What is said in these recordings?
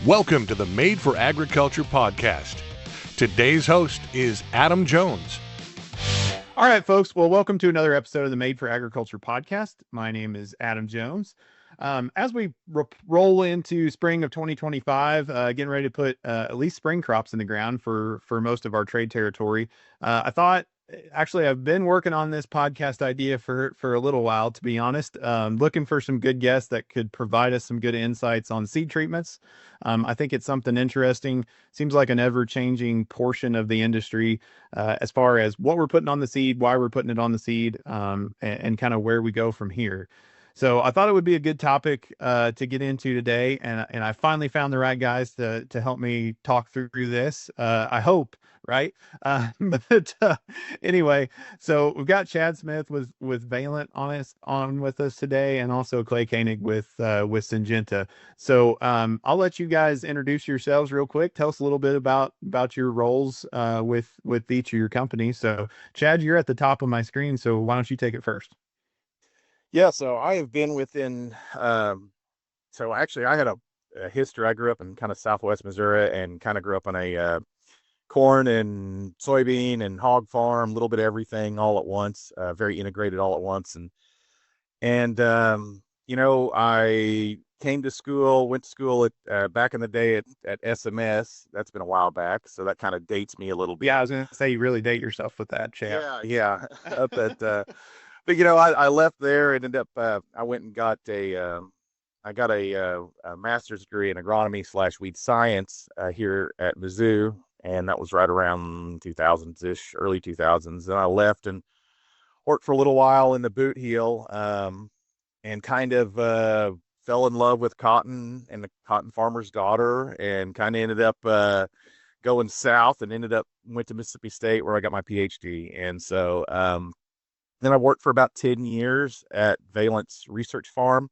Welcome to the Made for Agriculture podcast. Today's host is Adam Jones. All right, folks. Well, welcome to another episode of the Made for Agriculture podcast. My name is Adam Jones. As we roll into spring of 2025, getting ready to put at least spring crops in the ground for most of our trade territory, I thought, actually, I've been working on this podcast idea for a little while, to be honest, looking for some good guests that could provide us some good insights on seed treatments. I think it's something interesting. Seems like an ever-changing portion of the industry as far as what we're putting on the seed, why we're putting it on the seed, and kind of where we go from here. So I thought it would be a good topic to get into today, and I finally found the right guys to help me talk through this. I hope, right? But anyway, so we've got Chad Smith with Valent on with us today, and also Clay Koenig with Syngenta. So I'll let you guys introduce yourselves real quick. Tell us a little bit about your roles with each of your companies. So Chad, you're at the top of my screen, so why don't you take it first? Yeah, so I have been within, so actually I had a history. I grew up in kind of Southwest Missouri and kind of grew up on a corn and soybean and hog farm, a little bit of everything all at once, very integrated all at once. And I came to school, went to school at back in the day at SMS. That's been a while back, so that kind of dates me a little bit. Yeah, I was going to say you really date yourself with that, Chad. Yeah. But I left there and ended up I went and got a master's degree in agronomy / weed science here at Mizzou, and that was right around 2000s-ish, early 2000s. Then I left and worked for a little while in the boot heel, and kind of fell in love with cotton and the cotton farmer's daughter, and kind of ended up going south and went to Mississippi State where I got my PhD. And so then I worked for about 10 years at Valent's research farm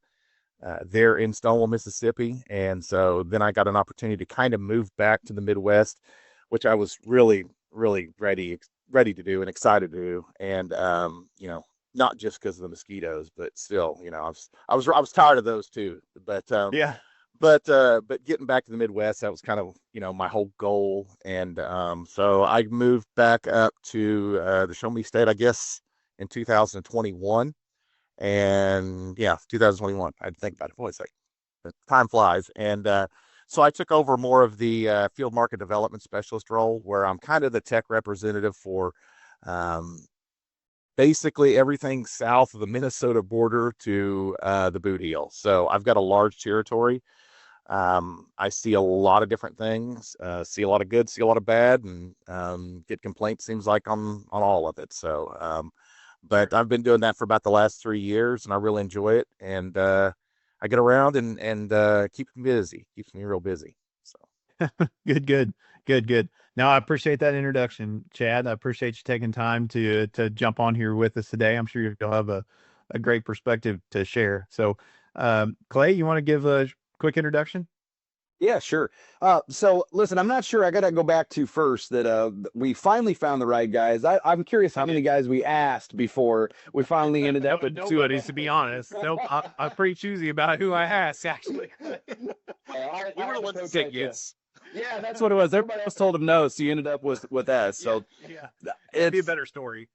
there in Stonewall, Mississippi. And so then I got an opportunity to kind of move back to the Midwest, which I was really, really ready to do and excited to do. And, not just because of the mosquitoes, but still, I was tired of those too. But Yeah. But getting back to the Midwest, that was kind of, my whole goal. And so I moved back up to the Show Me State, I guess, in 2021. And yeah, 2021. I had to think about it. Boy, it's like time flies. And so I took over more of the field market development specialist role, where I'm kind of the tech representative for basically everything south of the Minnesota border to the boot heel. So I've got a large territory. I see a lot of different things, see a lot of good, see a lot of bad, and get complaints, seems like, on all of it. So, but I've been doing that for about the last 3 years, and I really enjoy it. And I get around and keeps me real busy. So Good. Now, I appreciate that introduction, Chad. I appreciate you taking time to jump on here with us today. I'm sure you'll have a great perspective to share. So, Clay, you want to give a quick introduction? Yeah, sure. So listen, I'm not sure. I got to go back to first that we finally found the right guys. I'm curious how many guys we asked before we finally ended up with nobody, to be honest. So I'm pretty choosy about who I asked, actually. We were the ones that said yes. Yeah, that's what it was. Everybody else told him no, so you ended up with us. So yeah. It'd be a better story.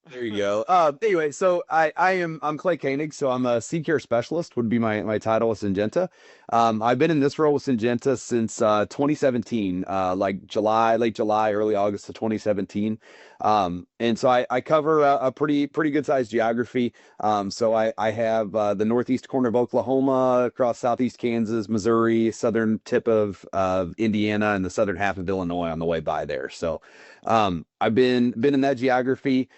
There you go. Anyway, so I'm Clay Koenig, so I'm a seed care specialist, would be my title at Syngenta. I've been in this role with Syngenta since 2017, late July, early August of 2017. And so I cover a pretty good sized geography. So I have the northeast corner of Oklahoma, across southeast Kansas, Missouri, southern tip of Indiana, and the southern half of Illinois on the way by there. So I've been in that geography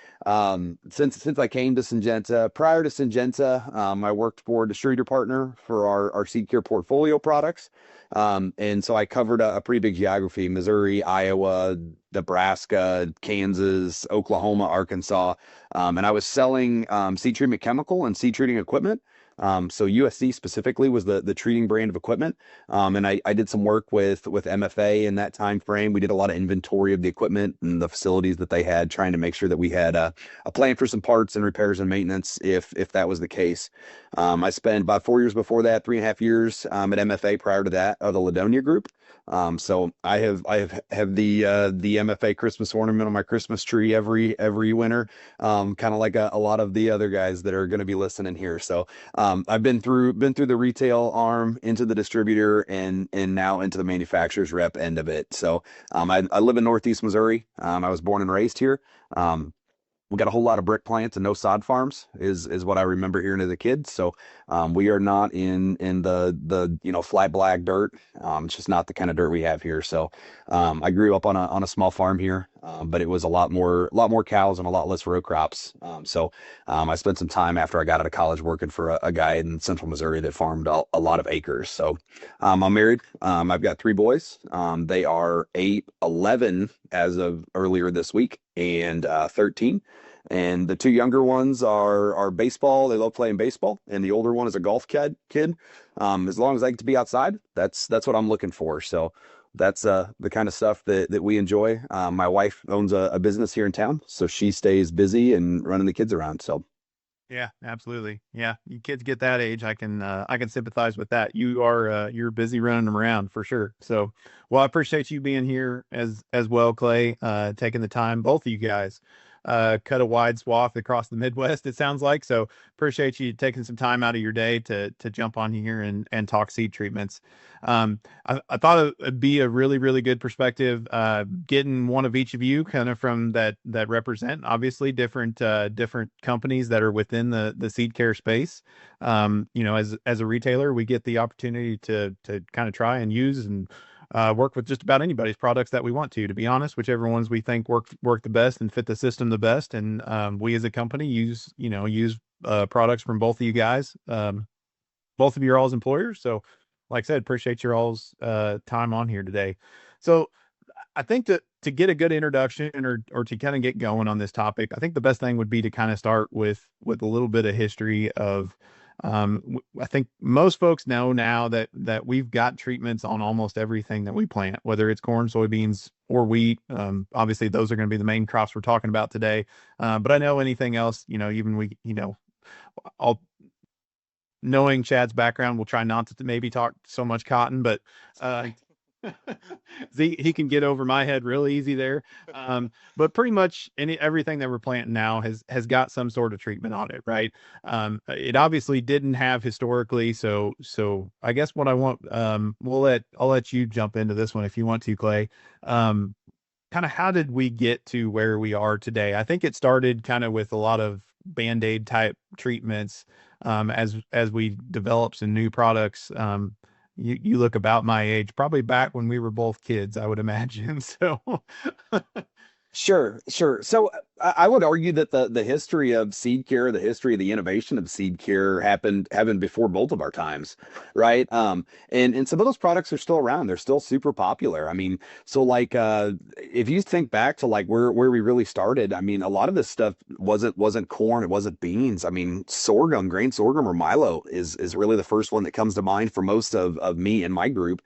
since I came to Syngenta. Prior to Syngenta, I worked for a distributor partner for our seed care portfolio products. And so I covered a pretty big geography: Missouri, Iowa, Nebraska, Kansas, Oklahoma, Arkansas. And I was selling seed treatment chemical and seed treating equipment. So USC specifically was the treating brand of equipment. And I did some work with MFA in that time frame. We did a lot of inventory of the equipment and the facilities that they had, trying to make sure that we had a plan for some parts and repairs and maintenance if that was the case. I spent about 4 years before that, 3.5 years at MFA prior to that of the Ladonia Group. So I have the MFA Christmas ornament on my Christmas tree every winter, kind of like a lot of the other guys that are going to be listening here. So I've been through the retail arm, into the distributor, and now into the manufacturer's rep end of it. So I live in Northeast Missouri. I was born and raised here. We got a whole lot of brick plants and no sod farms is what I remember hearing as a kid. So we are not in the flat black dirt. It's just not the kind of dirt we have here. So I grew up on a small farm here, but it was a lot more cows and a lot less row crops. So I spent some time after I got out of college working for a guy in central Missouri that farmed a lot of acres. So I'm married. I've got 3 boys. They are 8, 11 as of earlier this week, and 13. And the 2 younger ones are baseball. They love playing baseball. And the older one is a golf kid. As long as I get to be outside, that's what I'm looking for. So that's the kind of stuff that we enjoy. My wife owns a business here in town, so she stays busy and running the kids around. So Yeah, absolutely. Yeah, you kids get that age, I can sympathize with that. You're busy running them around for sure. So, well, I appreciate you being here as well, Clay. Taking the time, both of you guys. Cut a wide swath across the Midwest, it sounds like. So appreciate you taking some time out of your day to jump on here and talk seed treatments. I thought it'd be a really, really good perspective, getting one of each of you kind of from that represent obviously different companies that are within the seed care space. As a retailer, we get the opportunity to kind of try and use and work with just about anybody's products that we want to be honest, whichever ones we think work the best and fit the system the best. And we as a company use products from both of you guys. Both of your all's employers. So like I said, appreciate your all's time on here today. So I think to get a good introduction or to kind of get going on this topic, I think the best thing would be to kind of start with a little bit of history of I think most folks know now that we've got treatments on almost everything that we plant, whether it's corn, soybeans, or wheat. Obviously, those are going to be the main crops we're talking about today. But I know anything else, I'll knowing Chad's background, we'll try not to maybe talk so much cotton, but he can get over my head real easy there. But pretty much everything that we're planting now has got some sort of treatment on it, right? It obviously didn't have historically. So I guess what I want, I'll let you jump into this one if you want to, Clay. Kind of how did we get to where we are today? I think it started kind of with a lot of Band-Aid type treatments, as we develop some new products. You look about my age, probably back when we were both kids, I would imagine. So Sure. So I would argue that the history of seed care, the history of the innovation of seed care happened before both of our times, right? And some of those products are still around. They're still super popular. I mean, so like if you think back to like where we really started, I mean, a lot of this stuff wasn't corn, it wasn't beans. I mean, grain sorghum or milo is really the first one that comes to mind for most of me and my group.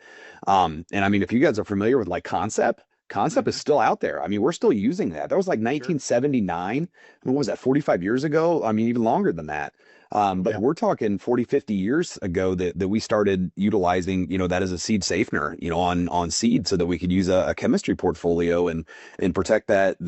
And I mean, if you guys are familiar with like Concept is still out there. I mean, we're still using that. That was like 1979. What was that, 45 years ago? I mean, even longer than that. But we're talking 40, 50 years ago that we started utilizing, that as a seed safener, on seed so that we could use a chemistry portfolio and protect that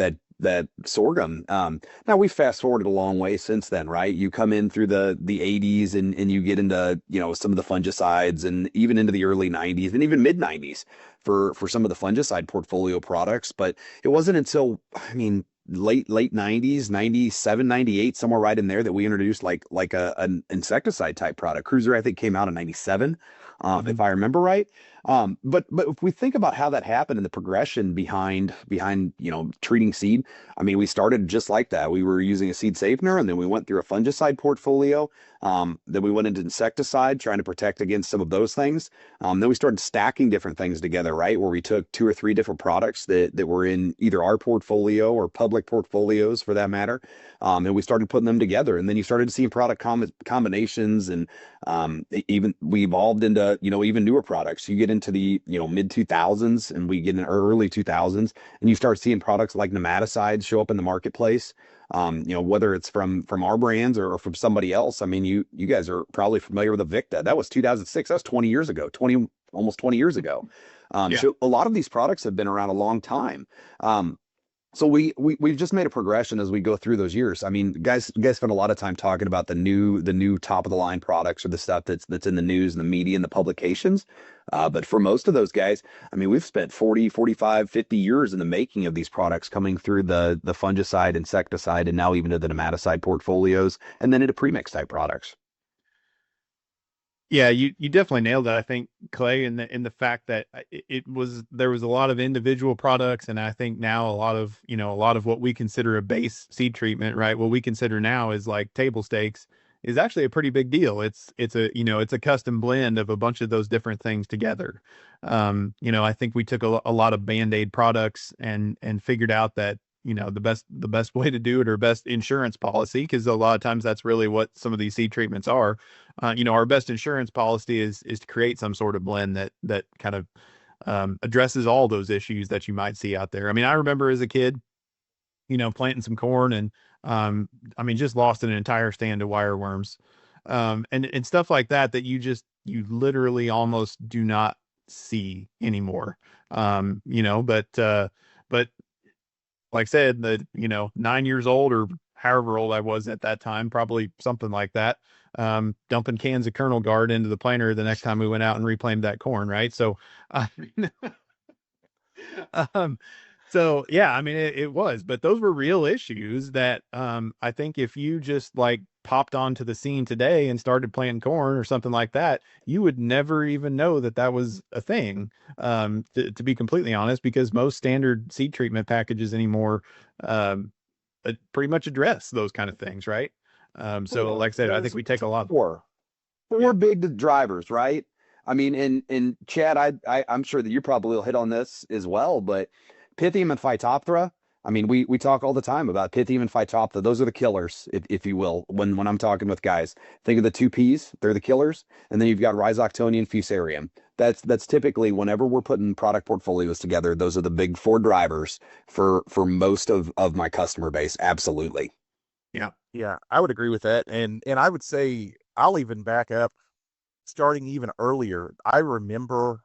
sorghum. Now we fast forwarded a long way since then, right? You come in through the 80s and you get into, some of the fungicides, and even into the early 90s and even mid 90s for some of the fungicide portfolio products. But it wasn't until, I mean, late 90s, 97, 98, somewhere right in there, that we introduced like an insecticide type product. Cruiser, I think, came out in 97, if I remember right. But if we think about how that happened and the progression behind treating seed, I mean, we started just like that. We were using a seed safener, and then we went through a fungicide portfolio. Then we went into insecticide, trying to protect against some of those things. Then we started stacking different things together, right? Where we took two or three different products that were in either our portfolio or public portfolios for that matter. And we started putting them together. And then you started seeing product combinations, and even we evolved into, even newer products. You get into the, mid 2000s, and we get in early 2000s, and you start seeing products like nematicides show up in the marketplace. Whether it's from our brands or from somebody else. I mean, you guys are probably familiar with Avicta. That was 2006. That was 20 years ago, almost 20 years ago. Yeah. So a lot of these products have been around a long time. So we've just made a progression as we go through those years. I mean, guys spend a lot of time talking about the new top of the line products, or the stuff that's in the news and the media and the publications. But for most of those guys, I mean, we've spent 40, 45, 50 years in the making of these products, coming through the fungicide, insecticide, and now even to the nematicide portfolios, and then into premix type products. Yeah, you definitely nailed it, I think, Clay, in the fact that there was a lot of individual products, and I think now a lot of what we consider a base seed treatment, right? What we consider now is like table stakes, is actually a pretty big deal. It's a custom blend of a bunch of those different things together. I think we took a lot of Band-Aid products and figured out that the best way to do it, or best insurance policy, because a lot of times that's really what some of these seed treatments are. Our best insurance policy is to create some sort of blend that kind of addresses all those issues that you might see out there. I mean, I remember as a kid, planting some corn, and just lost an entire stand of wireworms, and stuff like that you literally almost do not see anymore. But like I said, 9 years old, or however old I was at that time, probably something like that, dumping cans of Colonel Guard into the planter the next time we went out and reclaimed that corn, right? So, um, so yeah, I mean, it was, but those were real issues that, I think if you just like popped onto the scene today and started planting corn or something like that, you would never even know that that was a thing. To be completely honest, because most standard seed treatment packages anymore, pretty much address those kind of things, right? So like I said, I think we take a lot. Four Yeah. big drivers, right? I mean, in Chad, I'm sure that you probably will hit on this as well, but Pythium and Phytophthora. I mean, we talk all the time about Pythium and Phytophthora. Those are the killers, if you will. When I'm talking with guys, think of the two P's. They're the killers, and then you've got Rhizoctonia and Fusarium. That's typically, whenever we're putting product portfolios together, those are the big four drivers for most of my customer base. Absolutely. Yeah. Yeah, I would agree with that. And I would say I'll even back up, starting even earlier. I remember,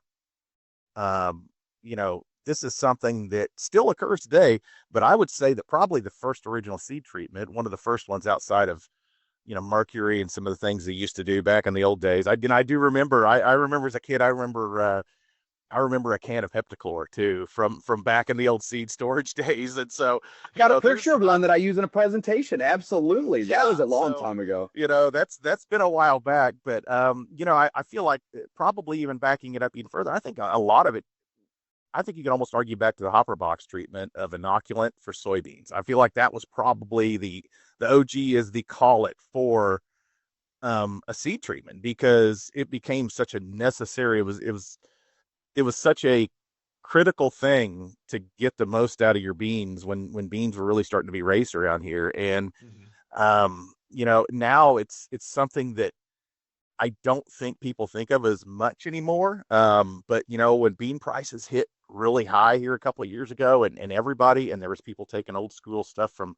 this is something that still occurs today, but I would say that probably the first original seed treatment, one of the first ones outside of, mercury and some of the things they used to do back in the old days. I do remember, I remember as a kid, I remember a can of Heptachlor too, from back in the old seed storage days. And so, Got a picture of one that I use in a presentation. Absolutely. Yeah, That was a long time ago. that's been a while back, but I feel like probably even backing it up even further, I think a lot of it, I think you could almost argue back to the hopper box treatment of inoculant for soybeans. I feel like that was probably the OG, as they call it, for a seed treatment, because it became such a necessary. It was such a critical thing to get the most out of your beans when beans were really starting to be raised around here. And now it's something that I don't think people think of as much anymore. But when bean prices hit really high here a couple of years ago, and there was people taking old school stuff from,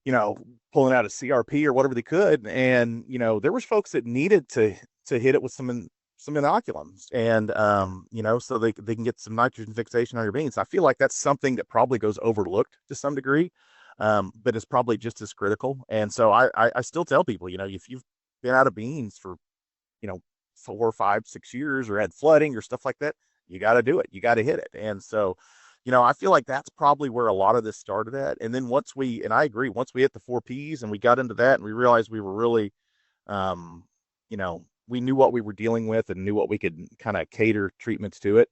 pulling out a CRP or whatever they could. And, there was folks that needed to hit it with some inoculums, and, so they can get some nitrogen fixation on your beans. I feel like that's something that probably goes overlooked to some degree, but it's probably just as critical. And so I still tell people, if you've been out of beans for, 4, 5, 6 years, or had flooding or stuff like that, you got to do it. You got to hit it. And so, I feel like that's probably where a lot of this started at. And then and I agree, once we hit the 4 Ps and we got into that and we realized we were really, we knew what we were dealing with and knew what we could kind of cater treatments to it.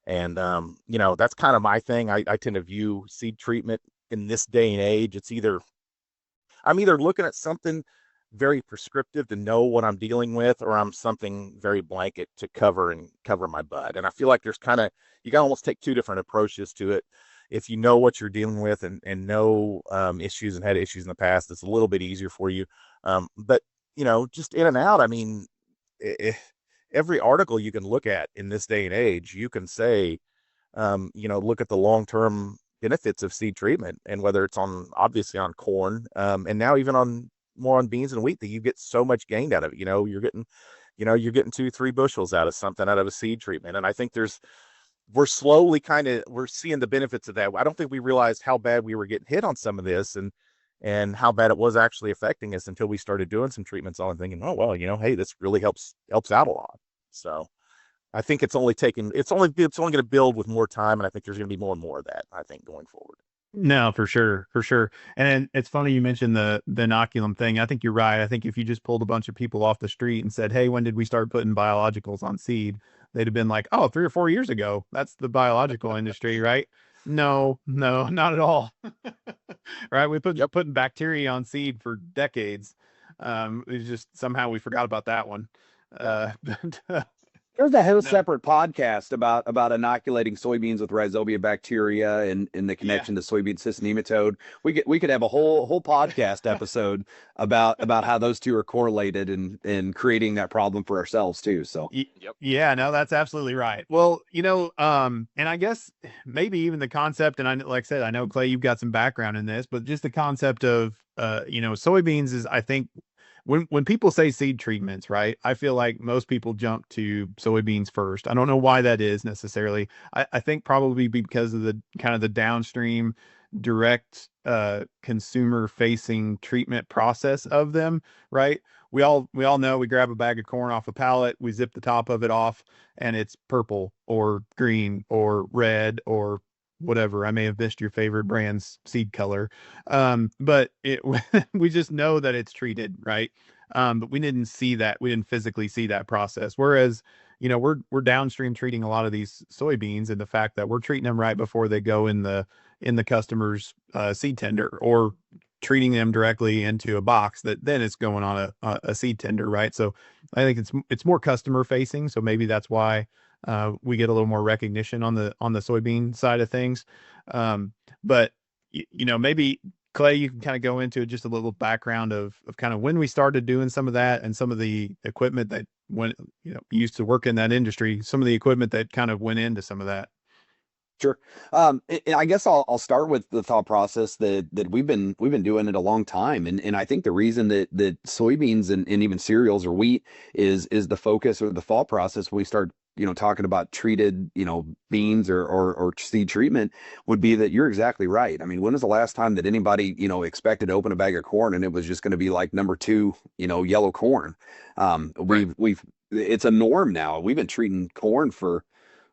And that's kind of my thing. I tend to view seed treatment in this day and age. I'm either looking at something very prescriptive to know what I'm dealing with, or I'm something very blanket to cover my butt. And I feel like you can almost take two different approaches to it. If you know what you're dealing with and know issues and had issues in the past, it's a little bit easier for you. But just in and out, I mean, every article you can look at in this day and age, you can say, look at the long-term benefits of seed treatment, and whether it's obviously on corn, and now even more on beans and wheat, that you get so much gained out of it. You're getting 2-3 bushels out of a seed treatment. And I think we're slowly we're seeing the benefits of that. I don't think we realized how bad we were getting hit on some of this, and how bad it was actually affecting us, until we started doing some treatments on and thinking, oh, well, hey, this really helps out a lot. So I think it's only going to build with more time. And I think there's going to be more and more of that, I think, going forward. No, for sure, for sure. And it's funny you mentioned the inoculum thing. I think you're right. I think if you just pulled a bunch of people off the street and said, hey, when did we start putting biologicals on seed? They'd have been like, oh, 3 or 4 years ago. That's the biological industry, right? No, not at all. Right? Putting bacteria on seed for decades. It's just somehow we forgot about that one. There's a whole separate podcast about inoculating soybeans with rhizobia bacteria and the connection to soybean cyst nematode. We could have a whole podcast episode about how those two are correlated and creating that problem for ourselves too. So yeah, no, that's absolutely right. Well, and I guess maybe even the concept, and like I said, I know Clay, you've got some background in this, but just the concept of soybeans is, I think, when people say seed treatments, right, I feel like most people jump to soybeans first. I don't know why that is necessarily. I think probably because of the kind of the downstream direct consumer facing treatment process of them, right? We all know, we grab a bag of corn off a pallet, we zip the top of it off, and it's purple or green or red or whatever. I may have missed your favorite brand's seed color. But we just know that it's treated, right? But we didn't see that. We didn't physically see that process. Whereas, we're downstream treating a lot of these soybeans, and the fact that we're treating them right before they go in the customer's seed tender, or treating them directly into a box that then is going on a seed tender, right? So I think it's more customer facing. So maybe that's why we get a little more recognition on the soybean side of things. But maybe Clay, you can kind of go into just a little background of kind of when we started doing some of that, and some of the equipment that used to work in that industry, some of the equipment that kind of went into some of that. Sure. And I guess I'll start with the thought process that we've been doing it a long time. And I think the reason that soybeans and even cereals or wheat is the focus or the thought process when we start, talking about treated, beans or seed treatment, would be that you're exactly right. I mean, when was the last time that anybody, expected to open a bag of corn and it was just going to be like number 2, yellow corn? It's a norm now. We've been treating corn for,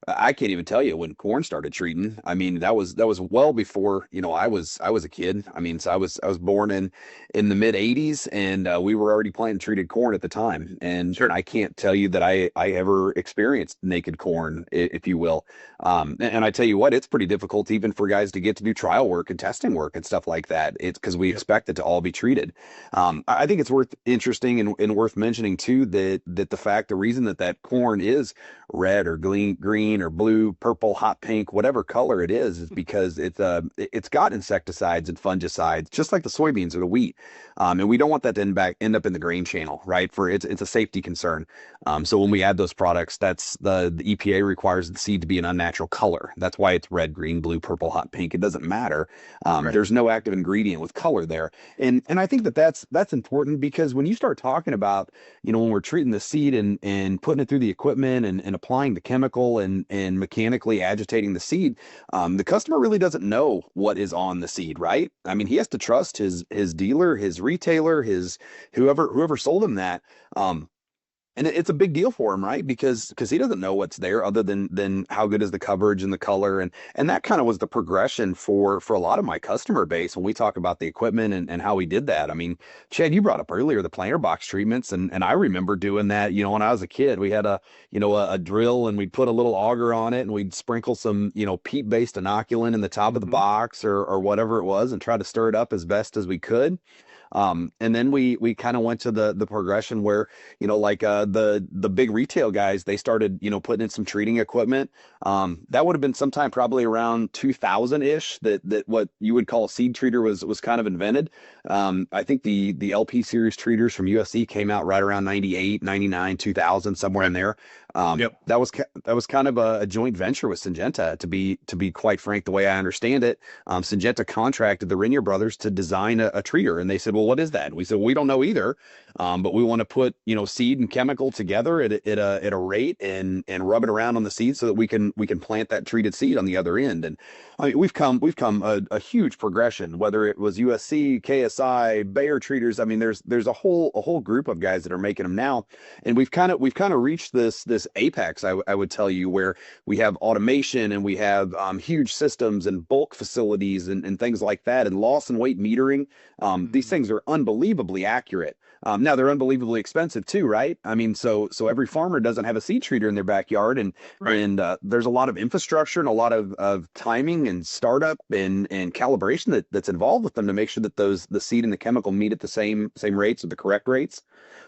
I can't even tell you when corn started treating. I mean, that was well before, I was a kid. I mean, so I was born in the mid 80s, and we were already planting treated corn at the time. And Sure. I can't tell you that I ever experienced naked corn, if you will. And I tell you what, it's pretty difficult even for guys to get to do trial work and testing work and stuff like that. It's because we expect it to all be treated. I think it's interesting and worth mentioning too, that the reason that corn is red or green or blue, purple, hot pink, whatever color it is because it's got insecticides and fungicides, just like the soybeans or the wheat. And we don't want that to end up in the grain channel, right? It's a safety concern. So when we add those products, that's the EPA requires the seed to be an unnatural color. That's why it's red, green, blue, purple, hot pink. It doesn't matter. Right. There's no active ingredient with color there. And I think that's important, because when you start talking about, when we're treating the seed and putting it through the equipment and applying the chemical and mechanically agitating the seed, the customer really doesn't know what is on the seed, right? I mean, he has to trust his dealer, his retailer, his whoever sold him that. And it's a big deal for him, right? Because he doesn't know what's there other than how good is the coverage and the color, and that kind of was the progression for a lot of my customer base when we talk about the equipment and how we did that. I mean, Chad, you brought up earlier the planter box treatments, and I remember doing that. When I was a kid, we had a drill, and we'd put a little auger on it, and we'd sprinkle some peat-based inoculant in the top of the box or whatever it was, and try to stir it up as best as we could. And then we kind of went to the progression where, like the big retail guys, they started, putting in some treating equipment. That would have been sometime probably around 2000-ish that what you would call a seed treater was kind of invented. I think the LP series treaters from USC came out right around 98, 99, 2000, somewhere in there. That was kind of a joint venture with Syngenta, to be quite frank, the way I understand it. Syngenta contracted the Renier brothers to design a treater, and they said, well, what is that? And we said, we don't know either, but we want to put seed and chemical together at a rate and rub it around on the seed so that we can plant that treated seed on the other end. And I mean, we've come a huge progression, whether it was USC, KSI, Bayer treaters. I mean, there's a whole group of guys that are making them now, and we've kind of reached this apex, I would tell you, where we have automation, and we have huge systems and bulk facilities and things like that, and loss and weight metering. These things are unbelievably accurate. Now they're unbelievably expensive too, right? I mean, so every farmer doesn't have a seed treater in their backyard, and there's a lot of infrastructure and a lot of timing and startup and calibration that's involved with them to make sure that the seed and the chemical meet at the same rates or the correct rates.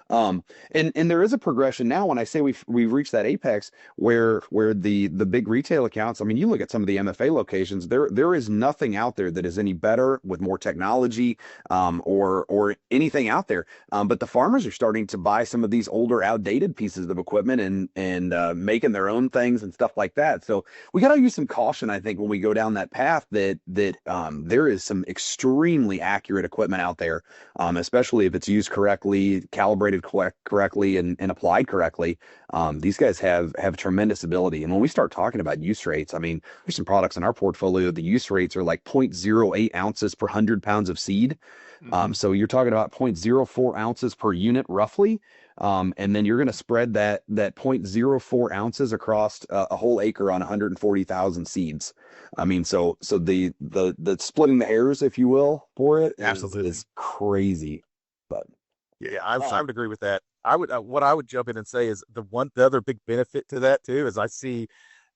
And there is a progression now. When I say we've reached that apex where the big retail accounts, I mean, you look at some of the MFA locations, there is nothing out there that is any better with more technology, or anything out there. But the farmers are starting to buy some of these older, outdated pieces of equipment and making their own things and stuff like that. So we got to use some caution, I think, when we go down that path, that there is some extremely accurate equipment out there, especially if it's used correctly, calibrated correctly, and applied correctly. These guys have tremendous ability. And when we start talking about use rates, I mean, there's some products in our portfolio, the use rates are like 0.08 ounces per 100 pounds of seed. So you're talking about 0.04 ounces per unit roughly. And then you're going to spread that 0.04 ounces across a whole acre on 140,000 seeds. I mean, so the splitting the hairs, if you will, for it is crazy. But yeah, I would agree with that. What I would jump in and say is the other big benefit to that too is I see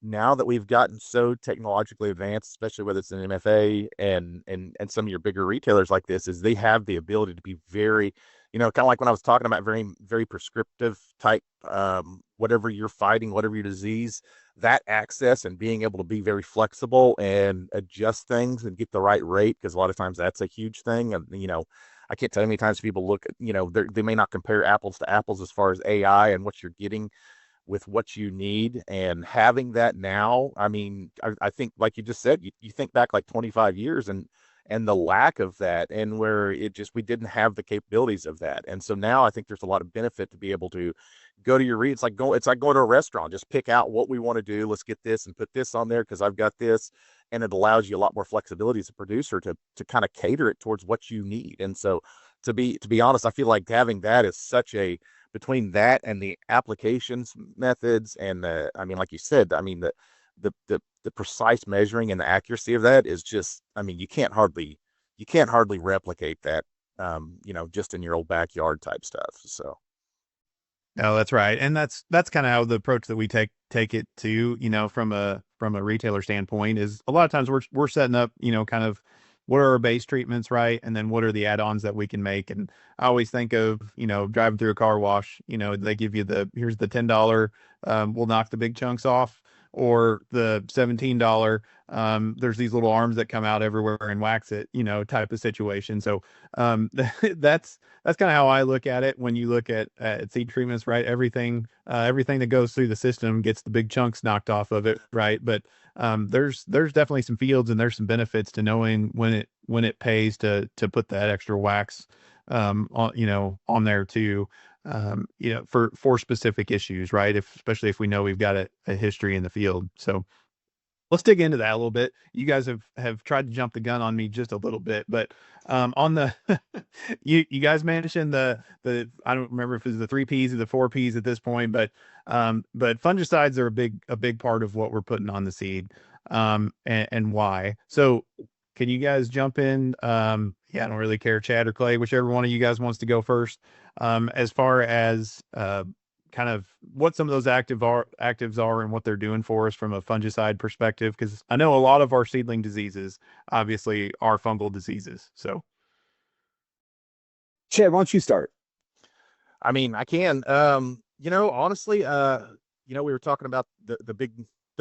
now that we've gotten so technologically advanced, especially whether it's an MFA and some of your bigger retailers like this, is they have the ability to be very, kind of like when I was talking about very, very prescriptive type, whatever you're fighting, whatever your disease, that access and being able to be very flexible and adjust things and get the right rate, because a lot of times that's a huge thing. And, I can't tell you how many times people look at, they may not compare apples to apples as far as AI and what you're getting with what you need. And having that now, I mean, I think, like you just said, you think back like 25 years and the lack of that, and where we didn't have the capabilities of that. And so now I think there's a lot of benefit to be able to go to your read. It's like going to a restaurant, just pick out what we want to do. Let's get this and put this on there because I've got this. And it allows you a lot more flexibility as a producer to kind of cater it towards what you need. And so to be honest, I feel like having that is between that and the applications methods and I mean, like you said, I mean, the precise measuring and the accuracy of that is just, I mean, you can't hardly replicate that, just in your old backyard type stuff. So. No, that's right. And that's kind of how the approach that we take it to, from a retailer standpoint, is a lot of times we're setting up, kind of what are our base treatments, right? And then what are the add-ons that we can make? And I always think of, driving through a car wash, they give you here's the $10, we'll knock the big chunks off, or the $17, there's these little arms that come out everywhere and wax it, type of situation. So that's kind of how I look at it. When you look at seed treatments, right? Everything that goes through the system gets the big chunks knocked off of it, right? But there's definitely some fields and there's some benefits to knowing when it pays to put that extra wax on there too, for specific issues, right? Especially if we know we've got a history in the field. So let's dig into that a little bit. You guys have tried to jump the gun on me just a little bit, but on the you guys mentioned the I don't remember if it's the 3 Ps or the 4 Ps at this point, but fungicides are a big part of what we're putting on the seed, and why. So can you guys jump in? Yeah, I don't really care, Chad or Clay, whichever one of you guys wants to go first. As far as kind of what some of those actives are and what they're doing for us from a fungicide perspective, because I know a lot of our seedling diseases obviously are fungal diseases. So Chad, why don't you start? I mean, I can. Honestly, we were talking about the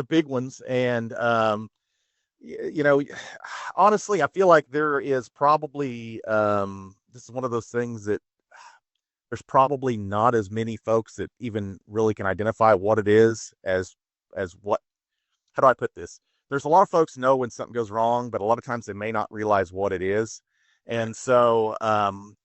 big ones, and honestly, I feel like there is probably this is one of those things that there's probably not as many folks that even really can identify what it is as what. How do I put this? There's a lot of folks know when something goes wrong, but a lot of times they may not realize what it is. And so,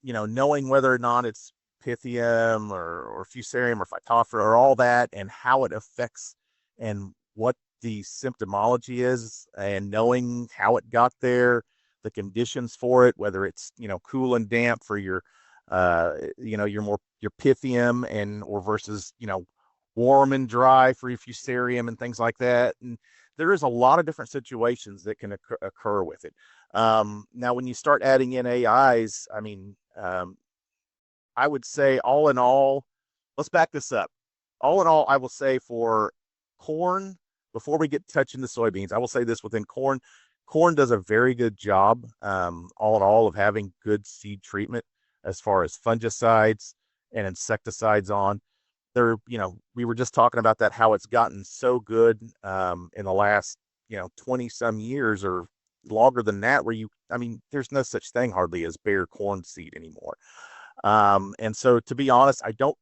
knowing whether or not it's Pythium or Fusarium or Phytophthora or all that and how it affects and what the symptomology is and knowing how it got there, the conditions for it, whether it's, cool and damp for your, your Pythium or versus, warm and dry for your Fusarium and things like that. And there is a lot of different situations that can occur with it. Now, when you start adding in AIs, I mean, I would say all in all, let's back this up. All in all, I will say for corn, before we get touching the soybeans, I will say this within corn. Corn does a very good job, all in all, of having good seed treatment as far as fungicides and insecticides on. We were just talking about that, how it's gotten so good in the last, 20 some years or longer than that, there's no such thing hardly as bare corn seed anymore. And so to be honest, I don't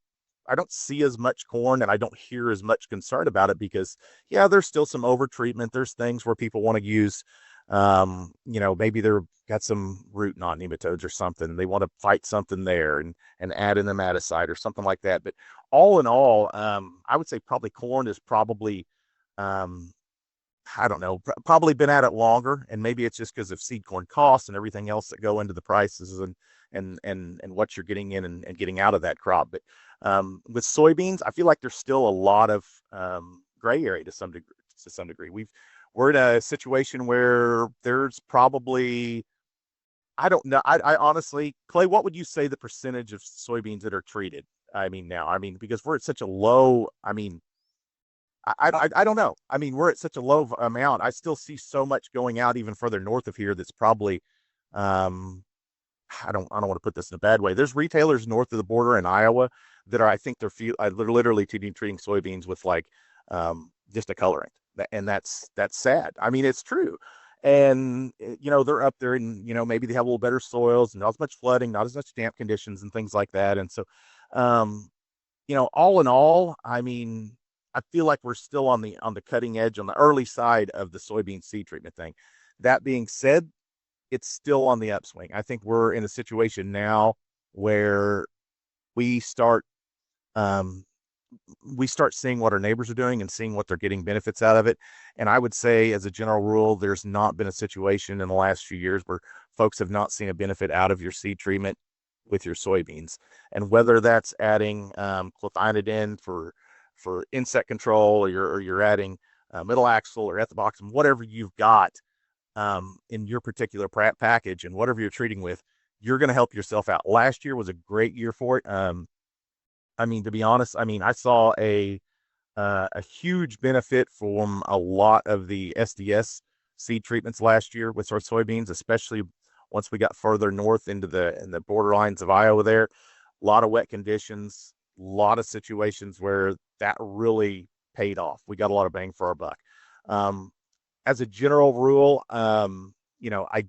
see as much corn and I don't hear as much concern about it because there's still some over treatment. There's things where people want to use, maybe they're got some root knot nematodes or something, and they want to fight something there and add in the nematicide or something like that. But all in all, I would say probably corn is probably, I don't know, probably been at it longer, and maybe it's just because of seed corn costs and everything else that go into the prices and what you're getting in and getting out of that crop. But with soybeans, I feel like there's still a lot of gray area to some degree. We're in a situation where there's probably, I don't know. I honestly, Clay, what would you say the percentage of soybeans that are treated? Now, because we're at such a low, I don't know. We're at such a low amount. I still see so much going out even further north of here that's probably, I don't want to put this in a bad way. There's retailers north of the border in Iowa that are, I think they're literally treating soybeans with like just a colorant, and that's sad. It's true. And they're up there and maybe they have a little better soils, not as much flooding, not as much damp conditions and things like that. And so all in all, I feel like we're still on the cutting edge, on the early side of the soybean seed treatment thing. That being said, it's still on the upswing. I think we're in a situation now where we start seeing what our neighbors are doing and seeing what they're getting benefits out of it. And I would say, as a general rule, there's not been a situation in the last few years where folks have not seen a benefit out of your seed treatment with your soybeans. And whether that's adding clethodim for insect control, or you're adding middle axle or ethoboxam, whatever you've got in your particular package and whatever you're treating with, you're going to help yourself out. Last year was a great year for it. To be honest, I saw a huge benefit from a lot of the SDS seed treatments last year with our soybeans, especially once we got further north into the borderlines of Iowa there. A lot of wet conditions, a lot of situations where that really paid off. We got a lot of bang for our buck. As a general rule, I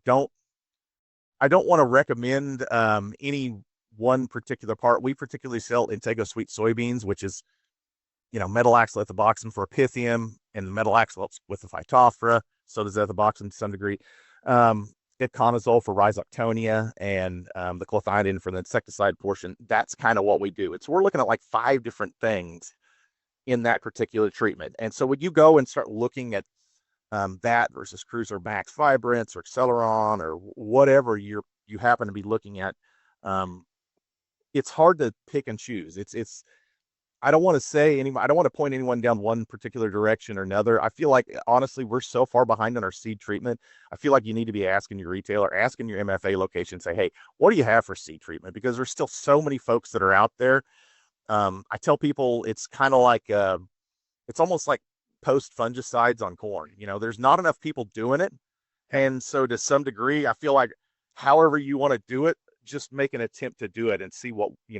don't want to recommend any one particular part. We particularly sell Intego Sweet soybeans, which is, metalaxyl ethoboxam for Pythium and metalaxyl with the Phytophthora. So does ethoboxam to some degree. Iconazole for Rhizoctonia and the clethodim for the insecticide portion. That's kind of what we do. We're looking at like 5 different things in that particular treatment. And so when you go and start looking at that versus Cruiser Max Vibrance or Acceleron or whatever you happen to be looking at. It's hard to pick and choose. I don't want to say I don't want to point anyone down one particular direction or another. I feel like, honestly, we're so far behind on our seed treatment. I feel like you need to be asking your retailer, asking your MFA location, say, hey, what do you have for seed treatment? Because there's still so many folks that are out there. I tell people it's kind of like, it's almost like post fungicides on corn. There's not enough people doing it. And so to some degree, I feel like however you want to do it, just make an attempt to do it and see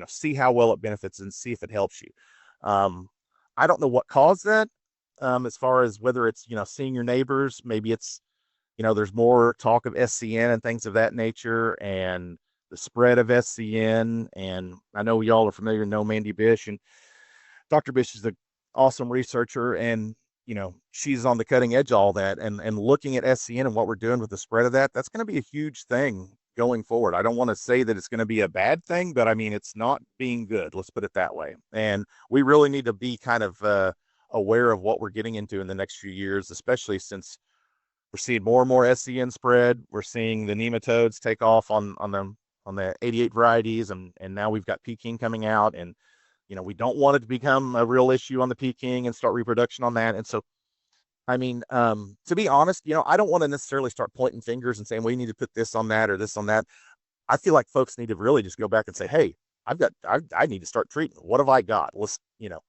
see how well it benefits and see if it helps you. I don't know what caused that. As far as whether it's, seeing your neighbors, maybe it's, there's more talk of SCN and things of that nature and the spread of SCN. And I know y'all are familiar, know Mandy Bish, and Dr. Bish is an awesome researcher, and she's on the cutting edge of all that, and looking at SCN and what we're doing with the spread of that's going to be a huge thing going forward. I don't want to say that it's going to be a bad thing, but I mean, it's not being good. Let's put it that way. And we really need to be kind of aware of what we're getting into in the next few years, especially since we're seeing more and more SCN spread. We're seeing the nematodes take off on the 88 varieties, and now we've got Peking coming out, and we don't want it to become a real issue on the Peking and start reproduction on that. And so, I mean, to be honest, I don't want to necessarily start pointing fingers and saying, we need to put this on that or this on that. I feel like folks need to really just go back and say, hey, I need to start treating. What have I got? Let's,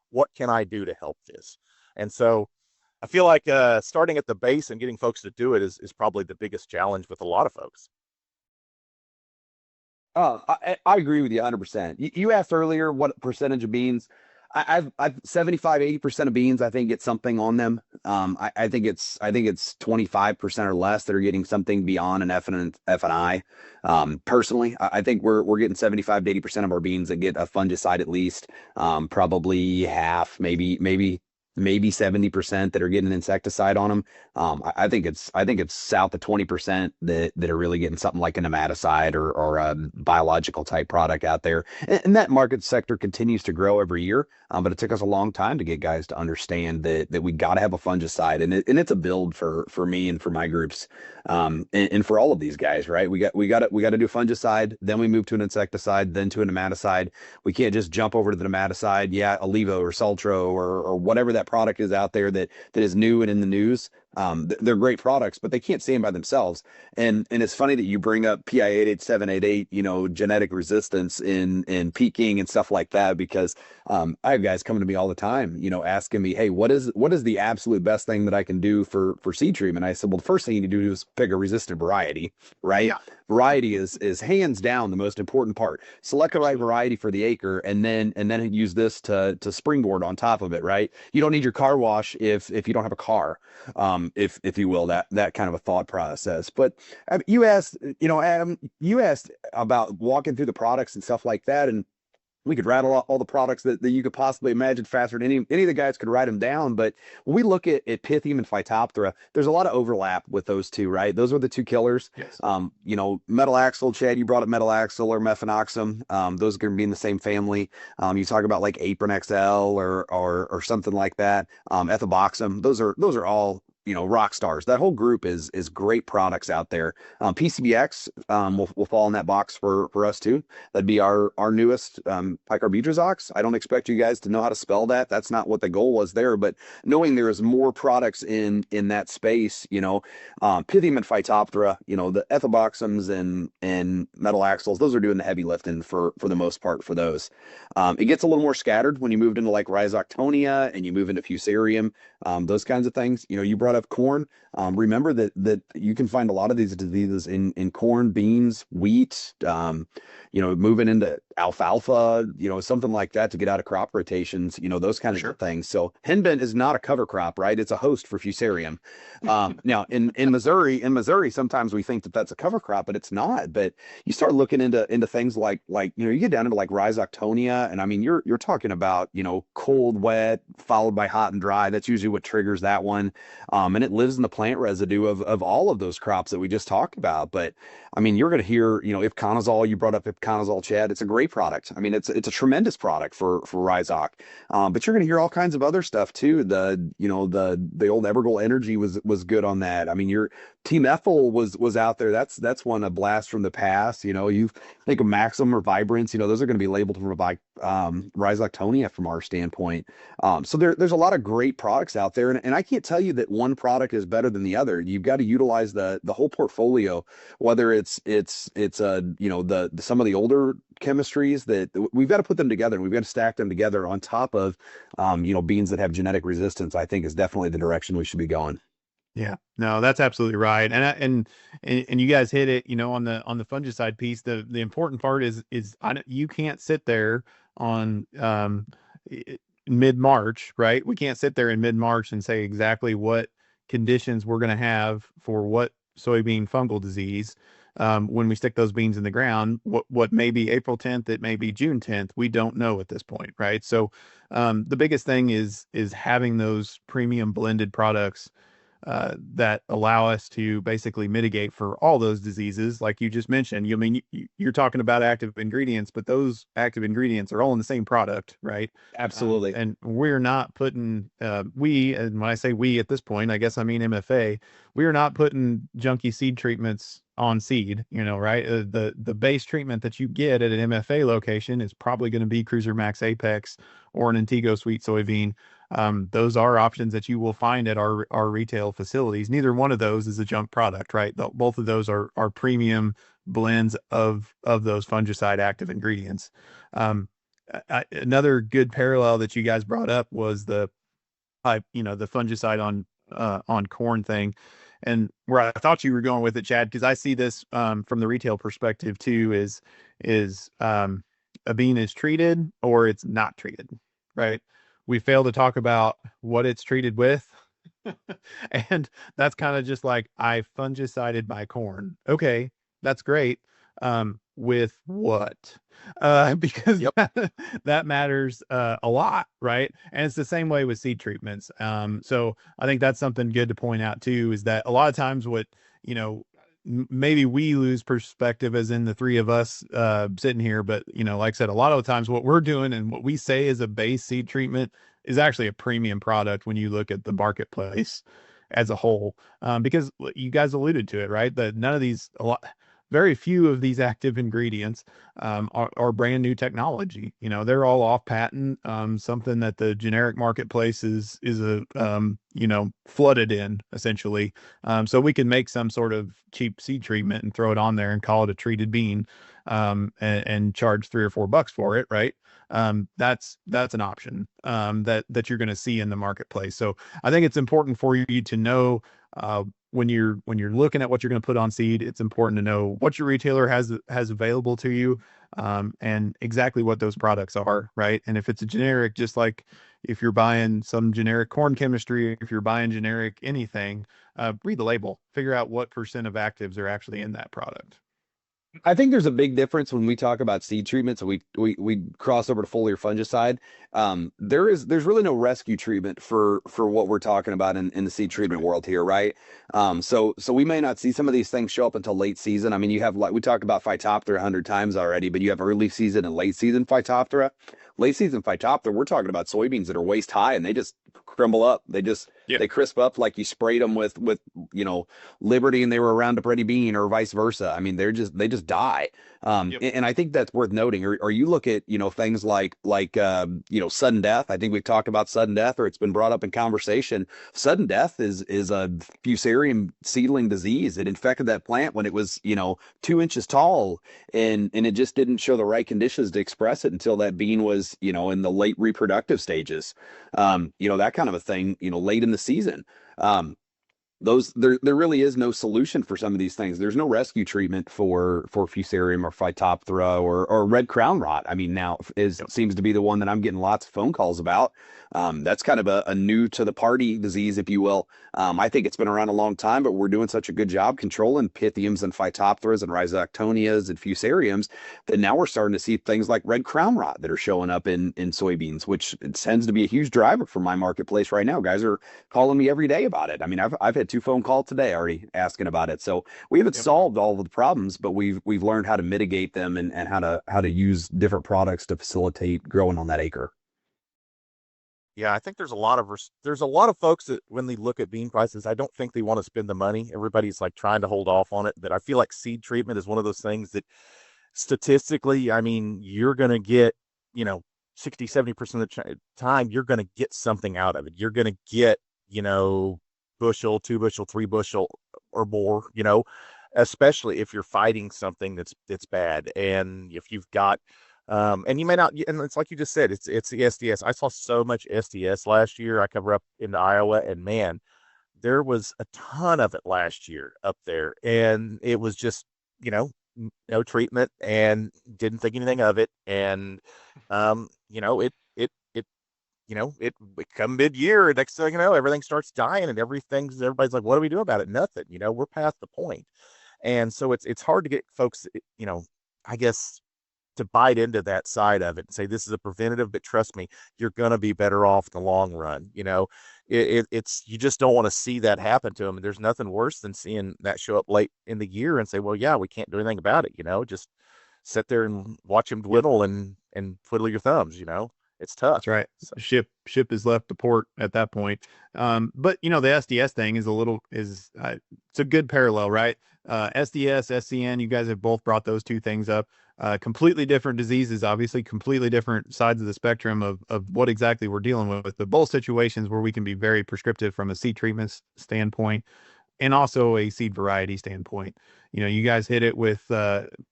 what can I do to help this? And so I feel like starting at the base and getting folks to do it is probably the biggest challenge with a lot of folks. Oh, I agree with you 100%. You asked earlier what percentage of beans. I've 75, 80% of beans, I think, get something on them. I think it's 25% or less that are getting something beyond an F and I. Personally, I think we're getting 75 to 80% of our beans that get a fungicide at least. Probably half, maybe 70% that are getting an insecticide on them. I think it's south of 20% that are really getting something like a nematicide or a biological type product out there. And that market sector continues to grow every year. But it took us a long time to get guys to understand that we got to have a fungicide, and it's a build for me and for my groups, and for all of these guys, right? We got to do fungicide, then we move to an insecticide, then to a nematicide. We can't just jump over to the nematicide. Yeah, Olivo or Saltro or whatever that product is out there that is new and in the news. They're great products, but they can't stand by themselves. And it's funny that you bring up PI 88788, genetic resistance in Peking and stuff like that, because I have guys coming to me all the time, asking me, hey, what is the absolute best thing that I can do for seed treatment? I said, well, the first thing you need to do is pick a resistant variety, right? Yeah. Variety is hands down the most important part. Select the right variety for the acre, and then use this to springboard on top of it, right? You don't need your car wash if you don't have a car, if you will, that kind of a thought process. But you asked, Adam, you asked about walking through the products and stuff like that, and we could rattle off all the products that you could possibly imagine faster than any of the guys could write them down. But when we look at Pythium and Phytophthora, there's a lot of overlap with those two, right? Those are the two killers. Yes. Metalaxyl, Chad, you brought up metalaxyl or mefenoxam. Those are going to be in the same family. You talk about like Apron XL or something like that. Ethoboxam. Those are all rock stars. That whole group is great products out there. PCBX will fall in that box for us too. That'd be our newest picarbidrazox. I don't expect you guys to know how to spell that. That's not what the goal was there, but knowing there is more products in that space, Pythium and Phytophthora, the ethoboxams and metalaxyls, those are doing the heavy lifting for the most part for those. It gets a little more scattered when you moved into like Rhizoctonia and you move into Fusarium, those kinds of things. You brought up corn. Remember that you can find a lot of these diseases in corn, beans, wheat, moving into alfalfa, something like that to get out of crop rotations, those kinds of things. So henbit is not a cover crop, right? It's a host for Fusarium. Now in Missouri, sometimes we think that that's a cover crop, but it's not. But you start looking into things like you get down into like Rhizoctonia, and I mean you're talking about cold, wet, followed by hot and dry. That's usually what triggers that one. And it lives in the plant residue of all of those crops that we just talked about. But I mean, you're going to hear, Ipoconazole, you brought up Ipoconazole, Chad. It's a great great product. I mean, it's a tremendous product for Rhizoc. But you're going to hear all kinds of other stuff too. The old Evergold Energy was good on that. I mean, your Team Ethyl was out there. That's one, a blast from the past. You think of Maxim or Vibrance. Those are going to be labeled from Rhizoctonia from our standpoint. So there's a lot of great products out there, and I can't tell you that one product is better than the other. You've got to utilize the whole portfolio, whether it's some of the older chemistries that we've got to put them together, and we've got to stack them together on top of beans that have genetic resistance. I think is definitely the direction we should be going. Yeah, no, that's absolutely right. And you guys hit it, on the fungicide piece. The important part is you can't sit there on mid-March, right? We can't sit there in mid-March and say exactly what conditions we're going to have for what soybean fungal disease when we stick those beans in the ground. What may be April 10th, it may be June 10th. We don't know at this point, right? So the biggest thing is having those premium blended products that allow us to basically mitigate for all those diseases, like you just mentioned. You're talking about active ingredients, but those active ingredients are all in the same product, right? Absolutely. And we're not putting and when I say we at this point, I guess I mean MFA. We are not putting junky seed treatments on seed, right? The base treatment that you get at an MFA location is probably going to be Cruiser Max Apex or an Intego Sweet Soybean. Those are options that you will find at our retail facilities. Neither one of those is a junk product, right? Both of those are premium blends of those fungicide active ingredients. Another good parallel that you guys brought up was the fungicide on corn thing, and where I thought you were going with it, Chad, because I see this from the retail perspective too, is a bean is treated or it's not treated, right? We fail to talk about what it's treated with. And that's kind of just like, I fungicided my corn. Okay, that's great. With what? Because that matters a lot, right? And it's the same way with seed treatments. So I think that's something good to point out too, is that a lot of times what, maybe we lose perspective as in the three of us sitting here, but like I said, a lot of the times what we're doing and what we say is a base seed treatment is actually a premium product when you look at the marketplace as a whole. Because you guys alluded to it, right? That very few of these active ingredients are brand new technology. They're all off patent, something that the generic marketplace is flooded in essentially. So we can make some sort of cheap seed treatment and throw it on there and call it a treated bean, and charge $3 or $4 for it, right? That's an option that you're going to see in the marketplace. So I think it's important for you to know when you're looking at what you're going to put on seed, it's important to know what your retailer has available to you, and exactly what those products are, right? And if it's a generic, just like if you're buying some generic corn chemistry, if you're buying generic anything, read the label, figure out what % of actives are actually in that product. I think there's a big difference when we talk about seed treatment. So we cross over to foliar fungicide. There's really no rescue treatment for what we're talking about in the seed treatment world here, right? So we may not see some of these things show up until late season. I mean, you have, like we talked about Phytophthora 100 times already, but you have early season and late season Phytophthora. Late season Phytophthora, we're talking about soybeans that are waist high and they just crumble up. They crisp up like you sprayed them with Liberty and they were a Roundup Ready bean, or vice versa. I mean, they just die. And I think that's worth noting. Or you look at things like sudden death. I think we've talked about sudden death, or it's been brought up in conversation. Sudden death is a fusarium seedling disease. It infected that plant when it was 2 inches tall, and it just didn't show the right conditions to express it until that bean was in the late reproductive stages. That kind of a thing late in the season. There really is no solution for some of these things. There's no rescue treatment for fusarium or Phytophthora or red crown rot. I mean, now seems to be the one that I'm getting lots of phone calls about. That's kind of a new to the party disease, if you will. I think it's been around a long time, but we're doing such a good job controlling Pythiums and Phytophthora and Rhizoctonias and Fusariums that now we're starting to see things like red crown rot that are showing up in soybeans, which it tends to be a huge driver for my marketplace right now. Guys are calling me every day about it. I mean, I've had 2 phone calls today already asking about it. So we haven't solved all of the problems, but we've learned how to mitigate them and how to use different products to facilitate growing on that acre. Yeah, I think there's a lot of folks that when they look at bean prices, I don't think they want to spend the money. Everybody's like trying to hold off on it, but I feel like seed treatment is one of those things that statistically, I mean, you're going to get, 60, 70% of the time, you're going to get something out of it. You're going to get, bushel, 2 bushel, 3 bushel or more, especially if you're fighting something that's bad. And if you've got and you may not, and it's like you just said, it's the SDS. I saw so much SDS last year. I cover up into Iowa, and man, there was a ton of it last year up there, and it was just, no treatment, and didn't think anything of it, and it come mid-year, and next thing you know, everything starts dying, and everybody's like, what do we do about it? Nothing. We're past the point, and so it's hard to get folks, I guess, to bite into that side of it and say this is a preventative, but trust me, you're going to be better off in the long run. It's you just don't want to see that happen to them. And there's nothing worse than seeing that show up late in the year and say, well, yeah, we can't do anything about it. Just sit there and watch them dwindle and twiddle your thumbs. It's tough. That's right. So, Ship is left to port at that point. But the SDS thing is it's a good parallel, right? SDS, SCN, you guys have both brought those 2 things up. Completely different diseases, obviously, completely different sides of the spectrum of what exactly we're dealing with. But both situations where we can be very prescriptive from a seed treatment standpoint and also a seed variety standpoint. You guys hit it with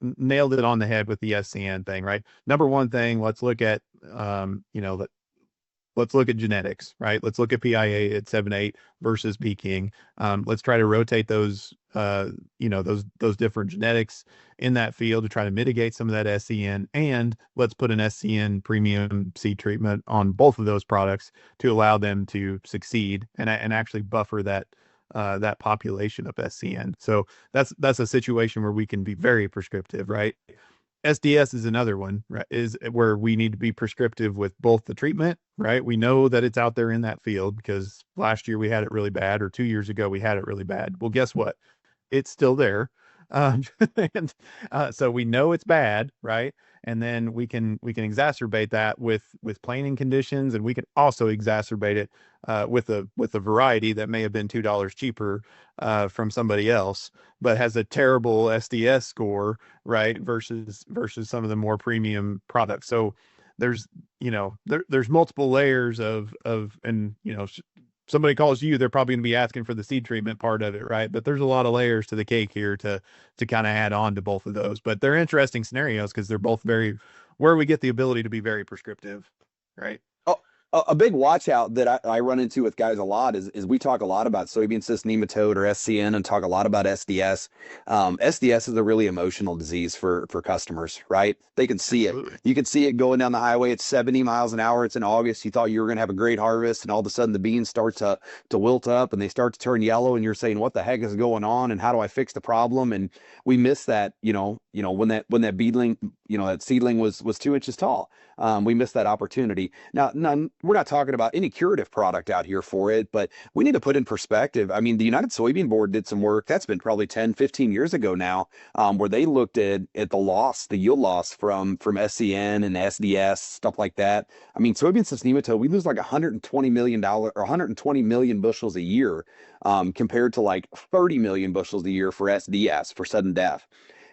nailed it on the head with the SCN thing, right? Number one thing, let's look at let's look at genetics, right? Let's look at PIA at 7.8 versus Peking. Let's try to rotate those those different genetics in that field to try to mitigate some of that SCN, and let's put an SCN premium seed treatment on both of those products to allow them to succeed and actually buffer that population of SCN. So that's a situation where we can be very prescriptive, right? SDS is another one, right? Is where we need to be prescriptive with both the treatment, right? We know that it's out there in that field because last year we had it really bad, or 2 years ago we had it really bad. Well, guess what? It's still there. And so we know it's bad, right? And then we can exacerbate that with planting conditions, and we can also exacerbate it with a variety that may have been $2 cheaper from somebody else, but has a terrible SDS score, right? Versus some of the more premium products. So there's there's multiple layers of and somebody calls you, they're probably going to be asking for the seed treatment part of it, right? But there's a lot of layers to the cake here to kind of add on to both of those. But they're interesting scenarios because they're both where we get the ability to be very prescriptive, right? A big watch out that I run into with guys a lot is we talk a lot about soybean cyst nematode or SCN and talk a lot about SDS. SDS is a really emotional disease for customers, right? They can see Absolutely. It. You can see it going down the highway at 70 miles an hour. It's in August. You thought you were going to have a great harvest, and all of a sudden the beans start to wilt up and they start to turn yellow, and you're saying, what the heck is going on, and how do I fix the problem? And we miss that, when that beadling, that seedling was 2 inches tall. We missed that opportunity. Now, we're not talking about any curative product out here for it, but we need to put in perspective. I mean, the United Soybean Board did some work that's been probably 10, 15 years ago now, where they looked at the yield loss from SCN and SDS, stuff like that. I mean, soybean cyst nematode, we lose like $120 million or 120 million bushels a year, compared to like 30 million bushels a year for SDS, for sudden death.